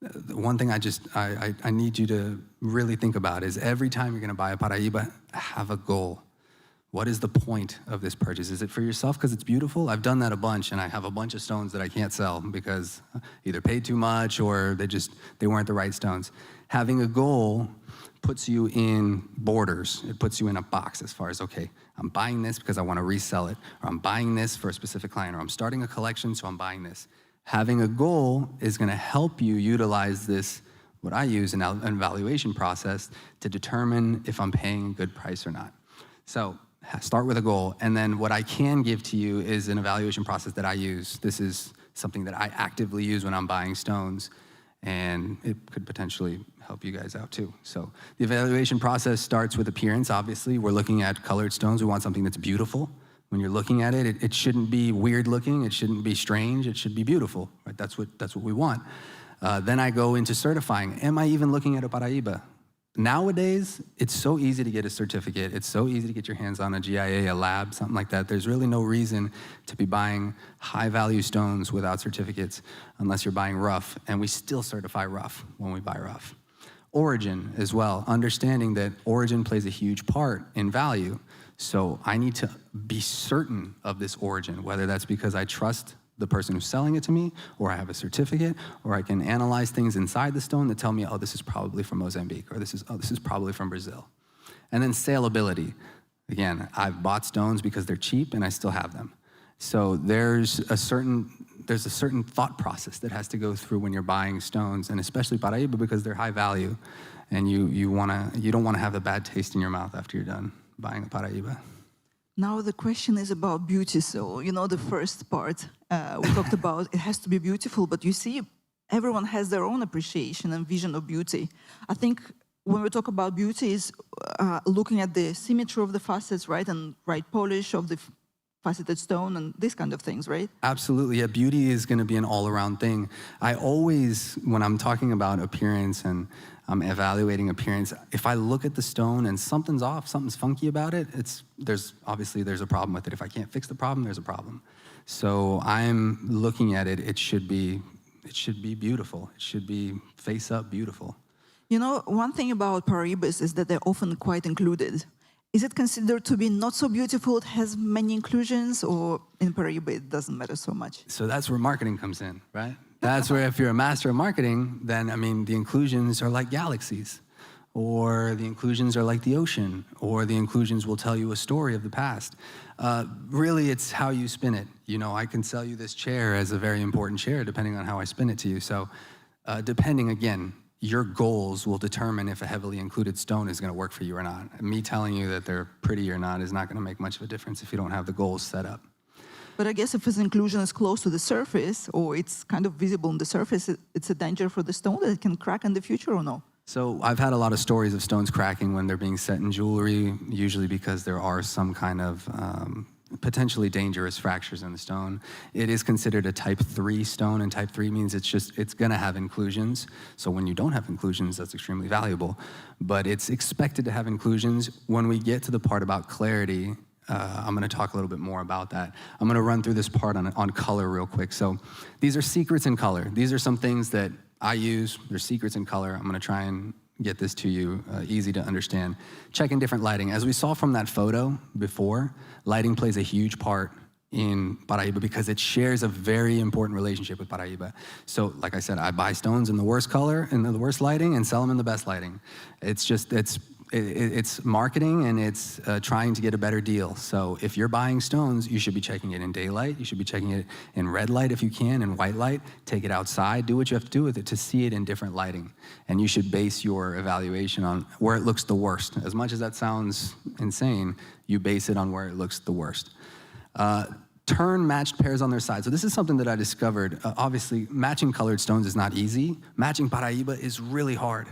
Speaker 2: the one thing I need you to really think about is every time you're going to buy a Paraiba, have a goal. What is the point of this purchase? Is it for yourself because it's beautiful? I've done that a bunch, and I have a bunch of stones that I can't sell because either paid too much or they weren't the right stones. Having a goal puts you in borders. It puts you in a box as far as, okay, I'm buying this because I want to resell it, or I'm buying this for a specific client, or I'm starting a collection, so I'm buying this. Having a goal is going to help you utilize this, what I use, an evaluation process to determine if I'm paying a good price or not. So start with a goal, and then what I can give to you is an evaluation process that I use. This is something that I actively use when I'm buying stones, and it could potentially help you guys out too. So the evaluation process starts with appearance, obviously. We're looking at colored stones. We want something that's beautiful. When you're looking at it, it shouldn't be weird looking, it shouldn't be strange, it should be beautiful, right? That's what we want. Then I go into certifying. Am I even looking at a Paraiba? Nowadays, it's so easy to get a certificate. It's so easy to get your hands on a GIA, a lab, something like that. There's really no reason to be buying high-value stones without certificates unless you're buying rough, and we still certify rough when we buy rough. Origin as well, understanding that origin plays a huge part in value. So I need to be certain of this origin, whether that's because I trust the person who's selling it to me, or I have a certificate, or I can analyze things inside the stone that tell me, oh, this is probably from Mozambique, or this is probably from Brazil. And then saleability. Again, I've bought stones because they're cheap and I still have them. So there's a certain thought process that has to go through when you're buying stones, and especially Paraiba because they're high value, and you don't want to have a bad taste in your mouth after you're done buying a Paraiba.
Speaker 1: Now the question is about beauty. So, the first part we talked about, it has to be beautiful, but you see, everyone has their own appreciation and vision of beauty. I think when we talk about beauty is looking at the symmetry of the facets, right, and right polish of the faceted stone and these kind of things, right?
Speaker 2: Absolutely, yeah, beauty is gonna be an all-around thing. I always, when I'm talking about appearance and I'm evaluating appearance, if I look at the stone and something's off, something's funky about it, there's a problem with it. If I can't fix the problem, there's a problem. So I'm looking at it, it should be beautiful. It should be face-up beautiful.
Speaker 1: One thing about Paraibas is that they're often quite included. Is it considered to be not so beautiful, it has many inclusions, or in Paraiba it doesn't matter so much?
Speaker 2: So that's where marketing comes in, right? That's where if you're a master of marketing, then, the inclusions are like galaxies. or the inclusions are like the ocean, or the inclusions will tell you a story of the past. Really, it's how you spin it. You know, I can sell you this chair as a very important chair depending on how I spin it to you. So depending, again, your goals will determine if a heavily included stone is going to work for you or not. Me telling you that they're pretty or not is not going to make much of a difference if you don't have the goals set up.
Speaker 1: But I guess if its inclusion is close to the surface, or it's kind of visible on the surface, it's a danger for the stone that it can crack in the future, or no?
Speaker 2: So I've had a lot of stories of stones cracking when they're being set in jewelry, usually because there are some kind of potentially dangerous fractures in the stone. It is considered a type 3 stone, and type 3 means it's gonna have inclusions. So when you don't have inclusions, that's extremely valuable. But it's expected to have inclusions. When we get to the part about clarity, I'm gonna talk a little bit more about that. I'm gonna run through this part on color real quick. So these are secrets in color. These are some things that I use. They're secrets in color. I'm gonna try and get this to you, easy to understand. Checking different lighting. As we saw from that photo before, lighting plays a huge part in Paraiba because it shares a very important relationship with Paraiba. So, like I said, I buy stones in the worst color, in the worst lighting, and sell them in the best lighting. It's marketing, and it's trying to get a better deal. So if you're buying stones, you should be checking it in daylight. You should be checking it in red light if you can, in white light. Take it outside. Do what you have to do with it to see it in different lighting. And you should base your evaluation on where it looks the worst. As much as that sounds insane, you base it on where it looks the worst. Turn matched pairs on their side. So this is something that I discovered. Obviously, matching colored stones is not easy. Matching Paraiba is really hard.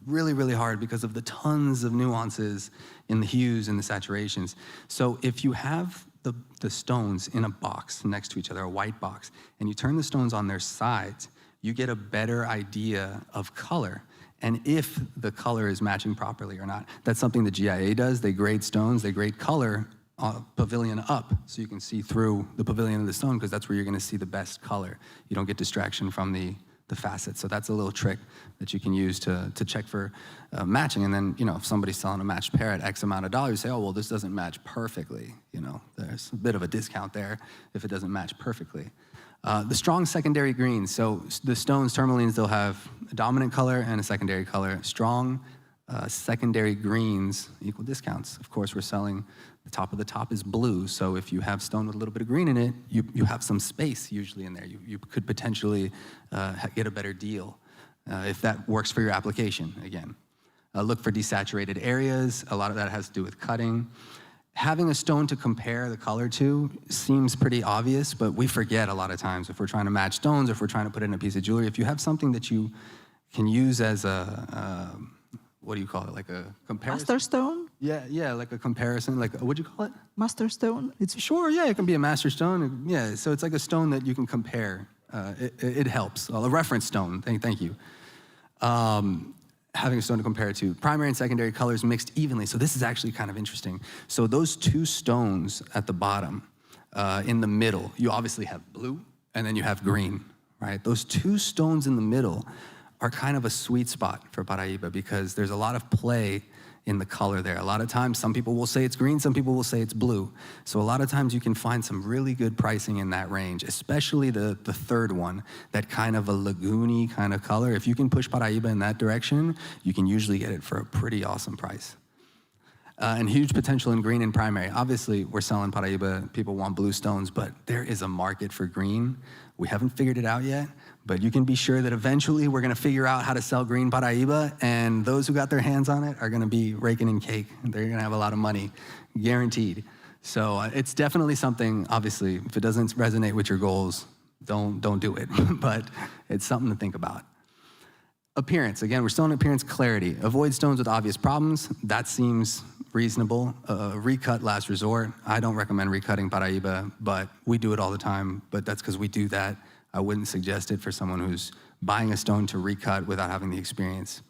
Speaker 2: Really, really hard because of the tons of nuances in the hues and the saturations. So if you have the stones in a box next to each other, a white box, and you turn the stones on their sides, you get a better idea of color and if the color is matching properly or not. That's something the GIA does. They grade stones, they grade color pavilion up so you can see through the pavilion of the stone because that's where you're gonna see the best color. You don't get distraction from the facets. So that's a little trick that you can use to check for matching. And then, you know, if somebody's selling a matched pair at X amount of dollars, you say, oh, well, this doesn't match perfectly. You know, there's a bit of a discount there if it doesn't match perfectly. The strong secondary greens. So the stones, tourmalines, they'll have a dominant color and a secondary color. Strong secondary greens equal discounts. Of course, we're selling, the top of the top is blue, so if you have stone with a little bit of green in it, you have some space usually in there. You could potentially get a better deal if that works for your application, again. Look for desaturated areas. A lot of that has to do with cutting. Having a stone to compare the color to seems pretty obvious, but we forget a lot of times if we're trying to match stones, if we're trying to put it in a piece of jewelry. If you have something that you can use as a what do you call it? Like a comparison?
Speaker 1: Master stone?
Speaker 2: Yeah, like a comparison. Like, what'd you call it?
Speaker 1: Master stone?
Speaker 2: It's sure, yeah, it can be a master stone. Yeah, so it's like a stone that you can compare. It helps. A reference stone, thank you. Having a stone to compare it to. Primary and secondary colors mixed evenly. So this is actually kind of interesting. So those two stones at the bottom, in the middle, you obviously have blue and then you have green, right? Those two stones in the middle are kind of a sweet spot for Paraiba because there's a lot of play in the color there. A lot of times, some people will say it's green, some people will say it's blue. So a lot of times you can find some really good pricing in that range, especially the third one, that kind of a lagoony kind of color. If you can push Paraiba in that direction, you can usually get it for a pretty awesome price. And huge potential in green and primary. Obviously, we're selling Paraiba, people want blue stones, but there is a market for green. We haven't figured it out yet, but you can be sure that eventually we're gonna figure out how to sell green Paraiba, and those who got their hands on it are gonna be raking in cake. They're gonna have a lot of money, guaranteed. So it's definitely something, obviously, if it doesn't resonate with your goals, don't do it, but it's something to think about. Appearance, again, we're still in appearance clarity. Avoid stones with obvious problems. That seems reasonable. Recut last resort. I don't recommend recutting Paraiba, but we do it all the time, but that's because we do that. I wouldn't suggest it for someone who's buying a stone to recut without having the experience.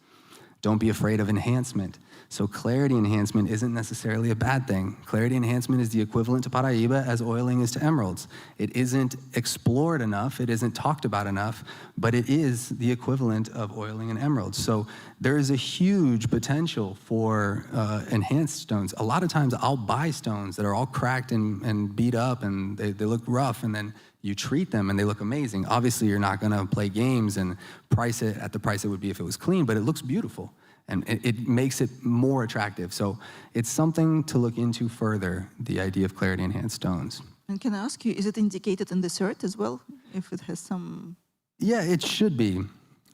Speaker 2: Don't be afraid of enhancement. So clarity enhancement isn't necessarily a bad thing. Clarity enhancement is the equivalent to Paraiba as oiling is to emeralds. It isn't explored enough, it isn't talked about enough, but it is the equivalent of oiling an emerald. So there is a huge potential for enhanced stones. A lot of times I'll buy stones that are all cracked and beat up and they look rough, and then you treat them and they look amazing. Obviously, you're not gonna play games and price it at the price it would be if it was clean, but it looks beautiful. And it makes it more attractive. So it's something to look into further, the idea of clarity enhanced stones.
Speaker 1: And can I ask you, is it indicated in the cert as well, if it has some?
Speaker 2: Yeah, it should be.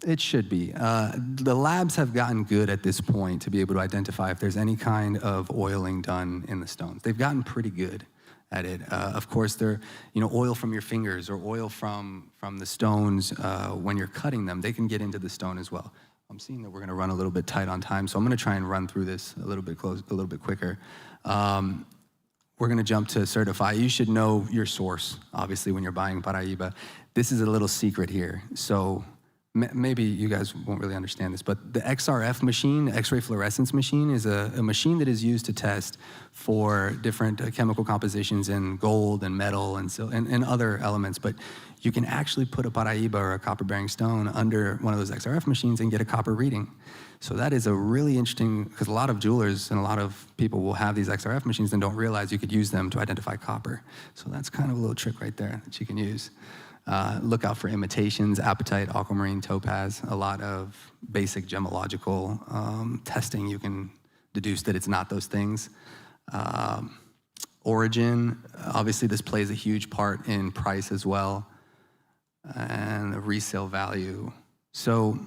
Speaker 2: It should be. The labs have gotten good at this point to be able to identify if there's any kind of oiling done in the stones. They've gotten pretty good at it. Of course, oil from your fingers or oil from the stones when you're cutting them, they can get into the stone as well. I'm seeing that we're going to run a little bit tight on time, so I'm going to try and run through this a little bit quicker. We're going to jump to certify. You should know your source, obviously, when you're buying Paraiba. This is a little secret here. So maybe you guys won't really understand this, but the XRF machine, X-ray fluorescence machine, is a machine that is used to test for different chemical compositions in gold and metal and other elements. But you can actually put a Paraiba or a copper-bearing stone under one of those XRF machines and get a copper reading. So that is a really interesting, because a lot of jewelers and a lot of people will have these XRF machines and don't realize you could use them to identify copper. So that's kind of a little trick right there that you can use. Look out for imitations, apatite, aquamarine, topaz, a lot of basic gemological testing. You can deduce that it's not those things. Origin, obviously this plays a huge part in price as well, and the resale value. So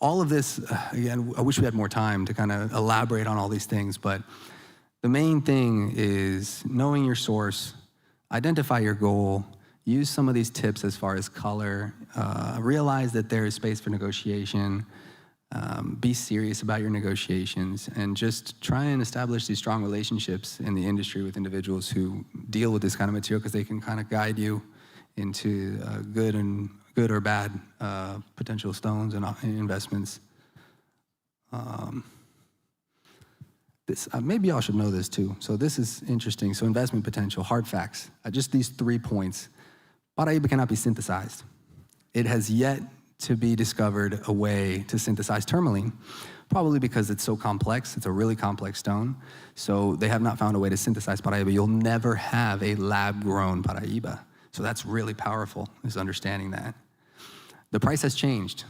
Speaker 2: all of this, again, I wish we had more time to kind of elaborate on all these things, but the main thing is knowing your source, identify your goal, use some of these tips as far as color, realize that there is space for negotiation, be serious about your negotiations, and just try and establish these strong relationships in the industry with individuals who deal with this kind of material, because they can kind of guide you into good or bad potential stones and investments. Maybe y'all should know this too. So this is interesting. So investment potential, hard facts. Just these 3 points. Paraiba cannot be synthesized. It has yet to be discovered a way to synthesize tourmaline, probably because it's so complex. It's a really complex stone. So they have not found a way to synthesize Paraiba. You'll never have a lab-grown Paraiba. So that's really powerful, is understanding that. The price has changed.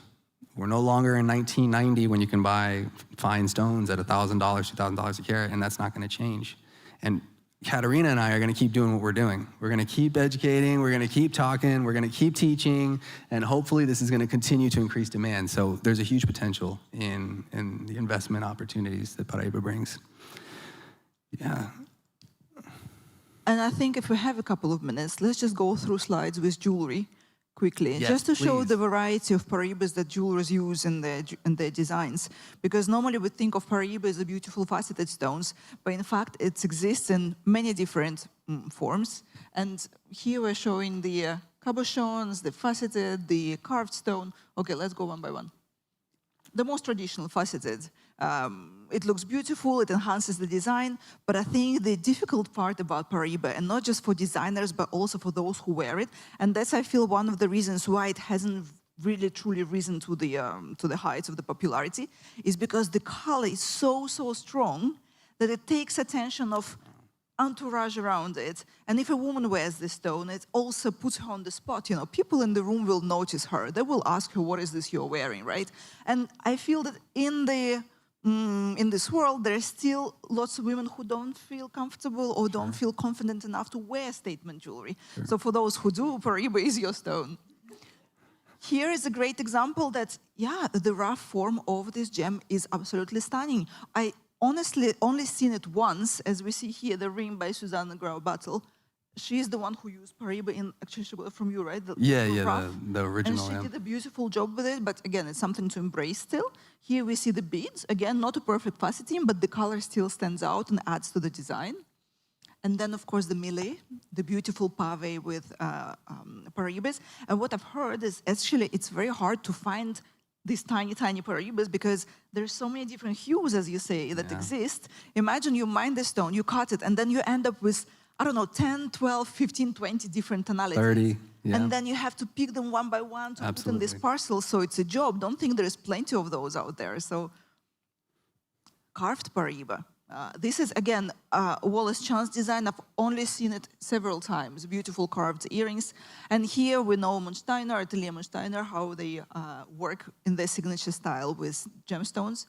Speaker 2: We're no longer in 1990 when you can buy fine stones at $1,000, $2,000 a carat, and that's not going to change. And Katerina and I are going to keep doing what we're doing. We're going to keep educating, we're going to keep talking, we're going to keep teaching, and hopefully this is going to continue to increase demand. So there's a huge potential in the investment opportunities that Paraiba brings. Yeah.
Speaker 1: And I think if we have a couple of minutes, let's just go through slides with jewelry quickly,
Speaker 2: yes,
Speaker 1: just to show
Speaker 2: please.
Speaker 1: the variety of Paraibas that jewelers use in their designs. Because normally we think of Paraiba as a beautiful faceted stones, but in fact it exists in many different forms. And here we're showing the cabochons, the faceted, the carved stone. Okay, let's go one by one. The most traditional faceted. It looks beautiful, it enhances the design, but I think the difficult part about Paraiba, and not just for designers, but also for those who wear it, and that's, I feel, one of the reasons why it hasn't really truly risen to the heights of the popularity, is because the color is so strong that it takes attention of entourage around it. And if a woman wears this stone, it also puts her on the spot. You know, people in the room will notice her. They will ask her, what is this you're wearing, right? And I feel that in this world, there are still lots of women who don't feel comfortable or don't feel confident enough to wear statement jewelry. Sure. So for those who do, Paraiba is your stone. Here is a great example that, yeah, the rough form of this gem is absolutely stunning. I honestly only seen it once, as we see here, the ring by Susanna Grau-Battle. She's the one who used Paraiba in, actually she got from you, right? The original. And she did a beautiful job with it, but again, it's something to embrace still. Here we see the beads, again, not a perfect faceting, but the color still stands out and adds to the design. And then, of course, the melee, the beautiful pave with Paraibas. And what I've heard is actually it's very hard to find these tiny Paraibas because there's so many different hues, as you say, that exist. Imagine you mine the stone, you cut it, and then you end up with, I don't know, 10, 12, 15, 20 different tonalities.
Speaker 2: 30, yeah.
Speaker 1: And then you have to pick them one by one to put in this parcel, so it's a job. Don't think there's plenty of those out there. So, carved Paraiba. This is, again, Wallace Chan's design. I've only seen it several times. Beautiful carved earrings. And here we know Atelier Munsteiner, how they work in their signature style with gemstones.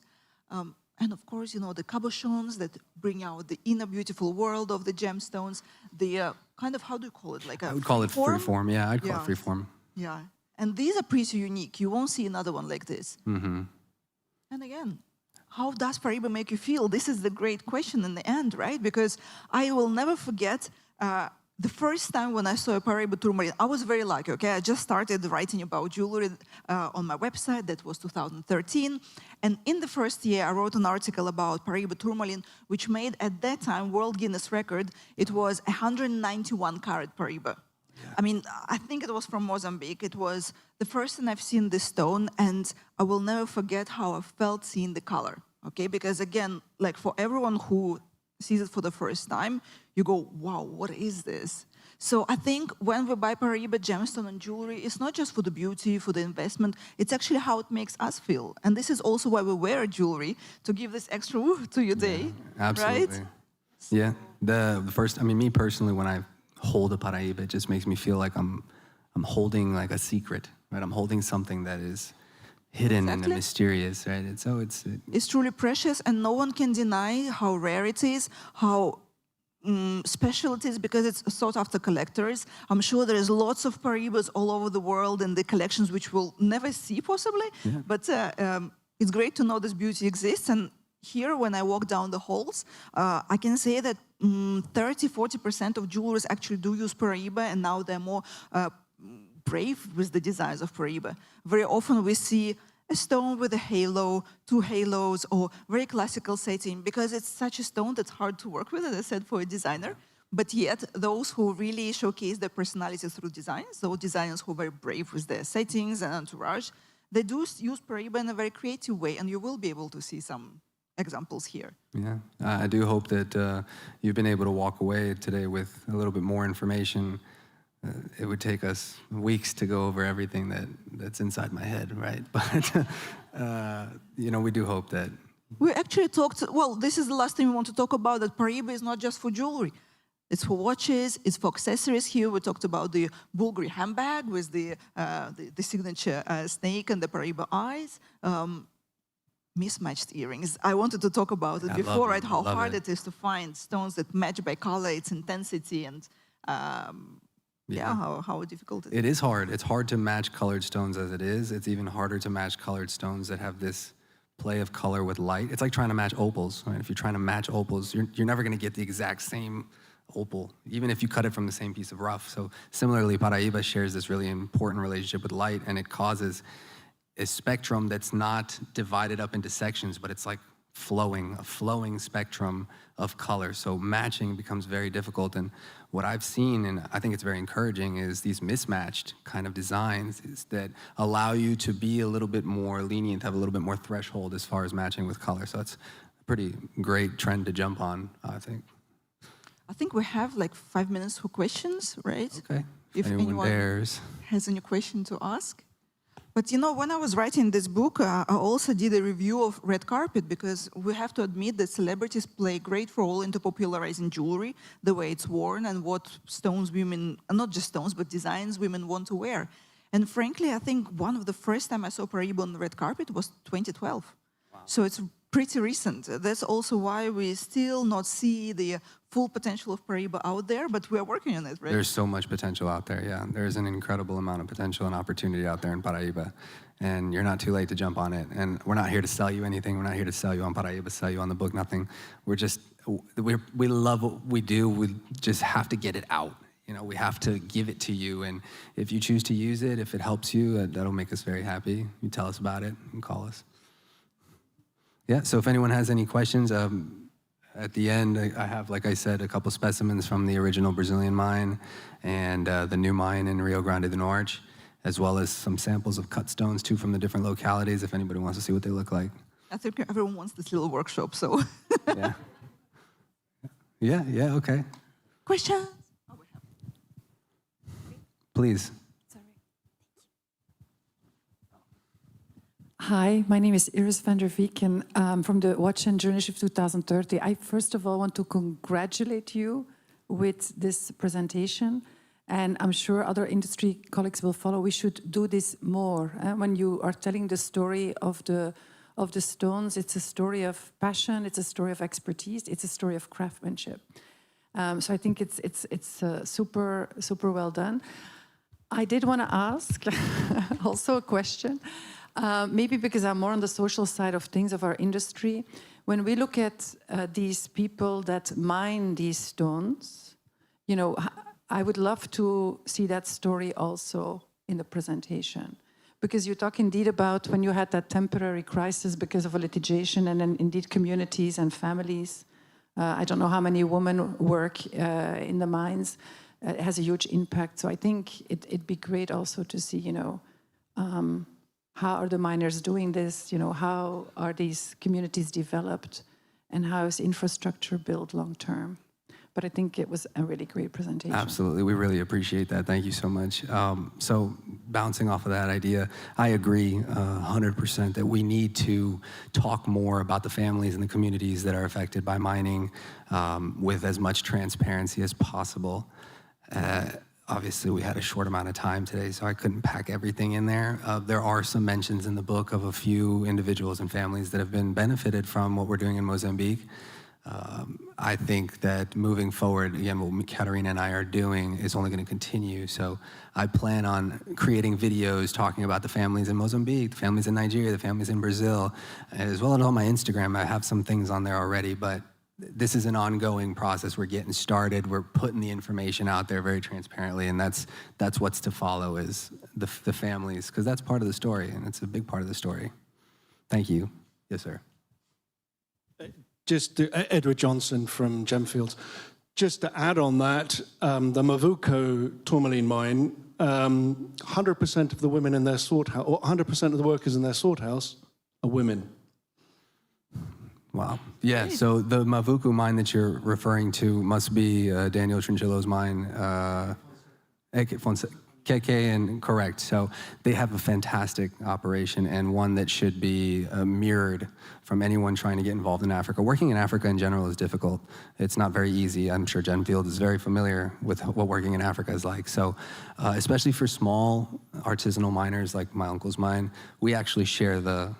Speaker 1: And of course, you know, the cabochons that bring out the inner beautiful world of the gemstones, the kind of, how do you call it? Like a
Speaker 2: I would call it freeform. Yeah, I'd call it freeform.
Speaker 1: Yeah, and these are pretty unique. You won't see another one like this.
Speaker 2: Mm-hmm.
Speaker 1: And again, how does Paraiba make you feel? This is the great question in the end, right? Because I will never forget the first time when I saw a Paraiba tourmaline. I was very lucky, okay? I just started writing about jewelry on my website. That was 2013. And in the first year, I wrote an article about Paraiba tourmaline, which made, at that time, World Guinness record. It was 191 carat Paraiba. Yeah. I mean, I think it was from Mozambique. It was the first time I've seen this stone, and I will never forget how I felt seeing the color, okay? Because again, like for everyone who sees it for the first time, you go, wow, what is this? So I think when we buy Paraiba gemstone and jewelry, it's not just for the beauty, for the investment, it's actually how it makes us feel. And this is also why we wear jewelry, to give this extra woo to your day,
Speaker 2: absolutely.
Speaker 1: Right?
Speaker 2: Yeah, the first, I mean, me personally, when I hold a Paraiba, it just makes me feel like I'm holding like a secret, right? I'm holding something that is hidden and mysterious, right? And so it's
Speaker 1: truly precious, and no one can deny how rare it is, how special it is, because it's sought after collectors. I'm sure there is lots of Paraibas all over the world in the collections which we'll never see possibly, but it's great to know this beauty exists. And here, when I walk down the halls, I can say that 30–40% of jewelers actually do use Paraiba, and now they're more brave with the designs of Paraiba. Very often we see a stone with a halo, 2 halos, or very classical setting, because it's such a stone that's hard to work with, as I said, for a designer. But yet, those who really showcase their personality through designs, those designers who are very brave with their settings and entourage, they do use Paraiba in a very creative way, and you will be able to see some examples here.
Speaker 2: Yeah, I do hope that you've been able to walk away today with a little bit more information. It would take us weeks to go over everything that's inside my head, right? But, you know, we do hope that...
Speaker 1: We actually talked, well, this is the last thing we want to talk about, that Paraiba is not just for jewelry. It's for watches, it's for accessories. Here we talked about the Bulgari handbag with the signature snake and the Paraiba eyes. Mismatched earrings. I wanted to talk about it before, right? How hard it is to find stones that match by color, its intensity, and how difficult it is.
Speaker 2: It is hard. It's hard to match colored stones as it is. It's even harder to match colored stones that have this play of color with light. It's like trying to match opals, right? If you're trying to match opals, you're never going to get the exact same opal, even if you cut it from the same piece of rough. So similarly, Paraiba shares this really important relationship with light, and it causes a spectrum that's not divided up into sections, but it's like a flowing spectrum of color. So matching becomes very difficult. And what I've seen, and I think it's very encouraging, is these mismatched kind of designs that allow you to be a little bit more lenient, have a little bit more threshold as far as matching with color. So that's a pretty great trend to jump on, I think.
Speaker 1: I think we have like 5 minutes for questions, right?
Speaker 2: Okay.
Speaker 1: If anyone
Speaker 2: dares.
Speaker 1: has any question to ask. But you know, when I was writing this book, I also did a review of red carpet, because we have to admit that celebrities play a great role into popularizing jewelry, the way it's worn, and what stones women, not just stones, but designs women want to wear. And frankly, I think one of the first time I saw Paraiba on the red carpet was 2012. Wow. So it's pretty recent. That's also why we still not see the full potential of Paraiba out there, but we are working on it, right?
Speaker 2: There's so much potential out there, yeah. There's an incredible amount of potential and opportunity out there in Paraiba, and you're not too late to jump on it. And we're not here to sell you anything. We're not here to sell you on Paraiba, sell you on the book, nothing. We love what we do. We just have to get it out. You know, we have to give it to you, and if you choose to use it, if it helps you, that'll make us very happy. You tell us about it and call us. Yeah, so if anyone has any questions, at the end, I have, like I said, a couple specimens from the original Brazilian mine and the new mine in Rio Grande do Norte, as well as some samples of cut stones, too, from the different localities, if anybody wants to see what they look like.
Speaker 1: I think everyone wants this little workshop, so...
Speaker 2: Yeah, okay.
Speaker 1: Questions?
Speaker 2: Please.
Speaker 3: Hi, my name is Iris van der Veek, and from the Watch and Journeyship 2030. I first of all want to congratulate you with this presentation, and I'm sure other industry colleagues will follow. We should do this more when you are telling the story of of the stones. It's a story of passion, it's a story of expertise, it's a story of craftsmanship. So I think it's super, super well done. I did want to ask also a question, maybe because I'm more on the social side of things of our industry. When we look at these people that mine these stones, you know, I would love to see that story also in the presentation. Because you talk indeed about when you had that temporary crisis because of a litigation, and then indeed communities and families. I don't know how many women work in the mines. It has a huge impact. So I think it'd be great also to see, you know, how are the miners doing this? You know, how are these communities developed, and how is infrastructure built long term? But I think it was a really great presentation.
Speaker 2: Absolutely, we really appreciate that. Thank you so much. So bouncing off of that idea, I agree 100% that we need to talk more about the families and the communities that are affected by mining with as much transparency as possible. Obviously, we had a short amount of time today, so I couldn't pack everything in there. There are some mentions in the book of a few individuals and families that have been benefited from what we're doing in Mozambique. I think that moving forward, again, what Katerina and I are doing is only going to continue. So I plan on creating videos talking about the families in Mozambique, the families in Nigeria, the families in Brazil, as well as on my Instagram. I have some things on there already, but this is an ongoing process. We're getting started. We're putting the information out there very transparently, and that's what's to follow is the families, because that's part of the story, and it's a big part of the story. Thank you. Yes, sir.
Speaker 4: Just Edward Johnson from Gemfields. Just to add on that, the Mavuko tourmaline mine, 100% of the women in their sort house, or 100% of the workers in their sort house are women.
Speaker 2: Wow. Yeah, so the Mavuko mine that you're referring to must be Daniel Trinchillo's mine, KK, and correct. So they have a fantastic operation, and one that should be mirrored from anyone trying to get involved in Africa. Working in Africa in general is difficult. It's not very easy. I'm sure Gemfield is very familiar with what working in Africa is like. So especially for small artisanal miners like my uncle's mine, we actually share the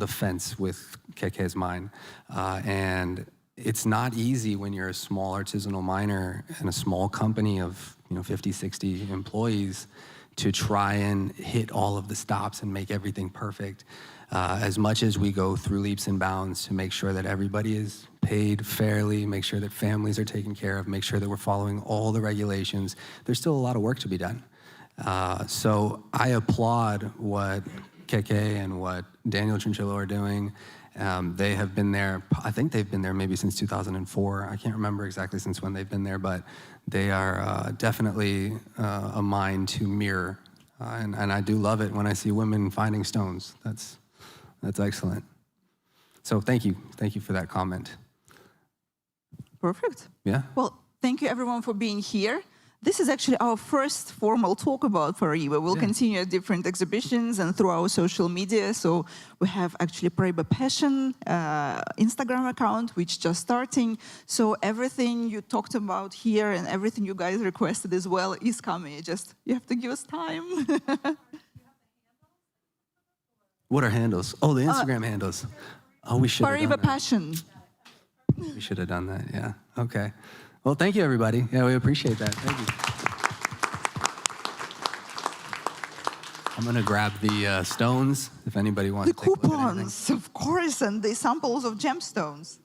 Speaker 2: fence with KK's mine. And it's not easy when you're a small artisanal miner in a small company of 50, 60 employees to try and hit all of the stops and make everything perfect. As much as we go through leaps and bounds to make sure that everybody is paid fairly, make sure that families are taken care of, make sure that we're following all the regulations, there's still a lot of work to be done. So I applaud what KK and what Daniel Trinchillo are doing. They have been there, I think they've been there maybe since 2004. I can't remember exactly since when they've been there, but they are definitely a mine to mirror. And I do love it when I see women finding stones. That's excellent. So thank you for that comment.
Speaker 1: Perfect.
Speaker 2: Yeah.
Speaker 1: Well, thank you everyone for being here. This is actually our first formal talk about Paraiba. We'll continue at different exhibitions and through our social media. So we have actually Paraiba Passion Instagram account, which just starting. So everything you talked about here and everything you guys requested as well is coming. Just you have to give us time.
Speaker 2: What are handles? Oh, the Instagram handles. Oh, we should have done
Speaker 1: Paraiba
Speaker 2: that.
Speaker 1: Passion.
Speaker 2: We should have done that, yeah. Okay. Well, thank you, everybody. Yeah, we appreciate that. Thank you. I'm going to grab the stones if anybody wants
Speaker 1: The
Speaker 2: to take a look at anything.
Speaker 1: coupons, of course, and the samples of gemstones.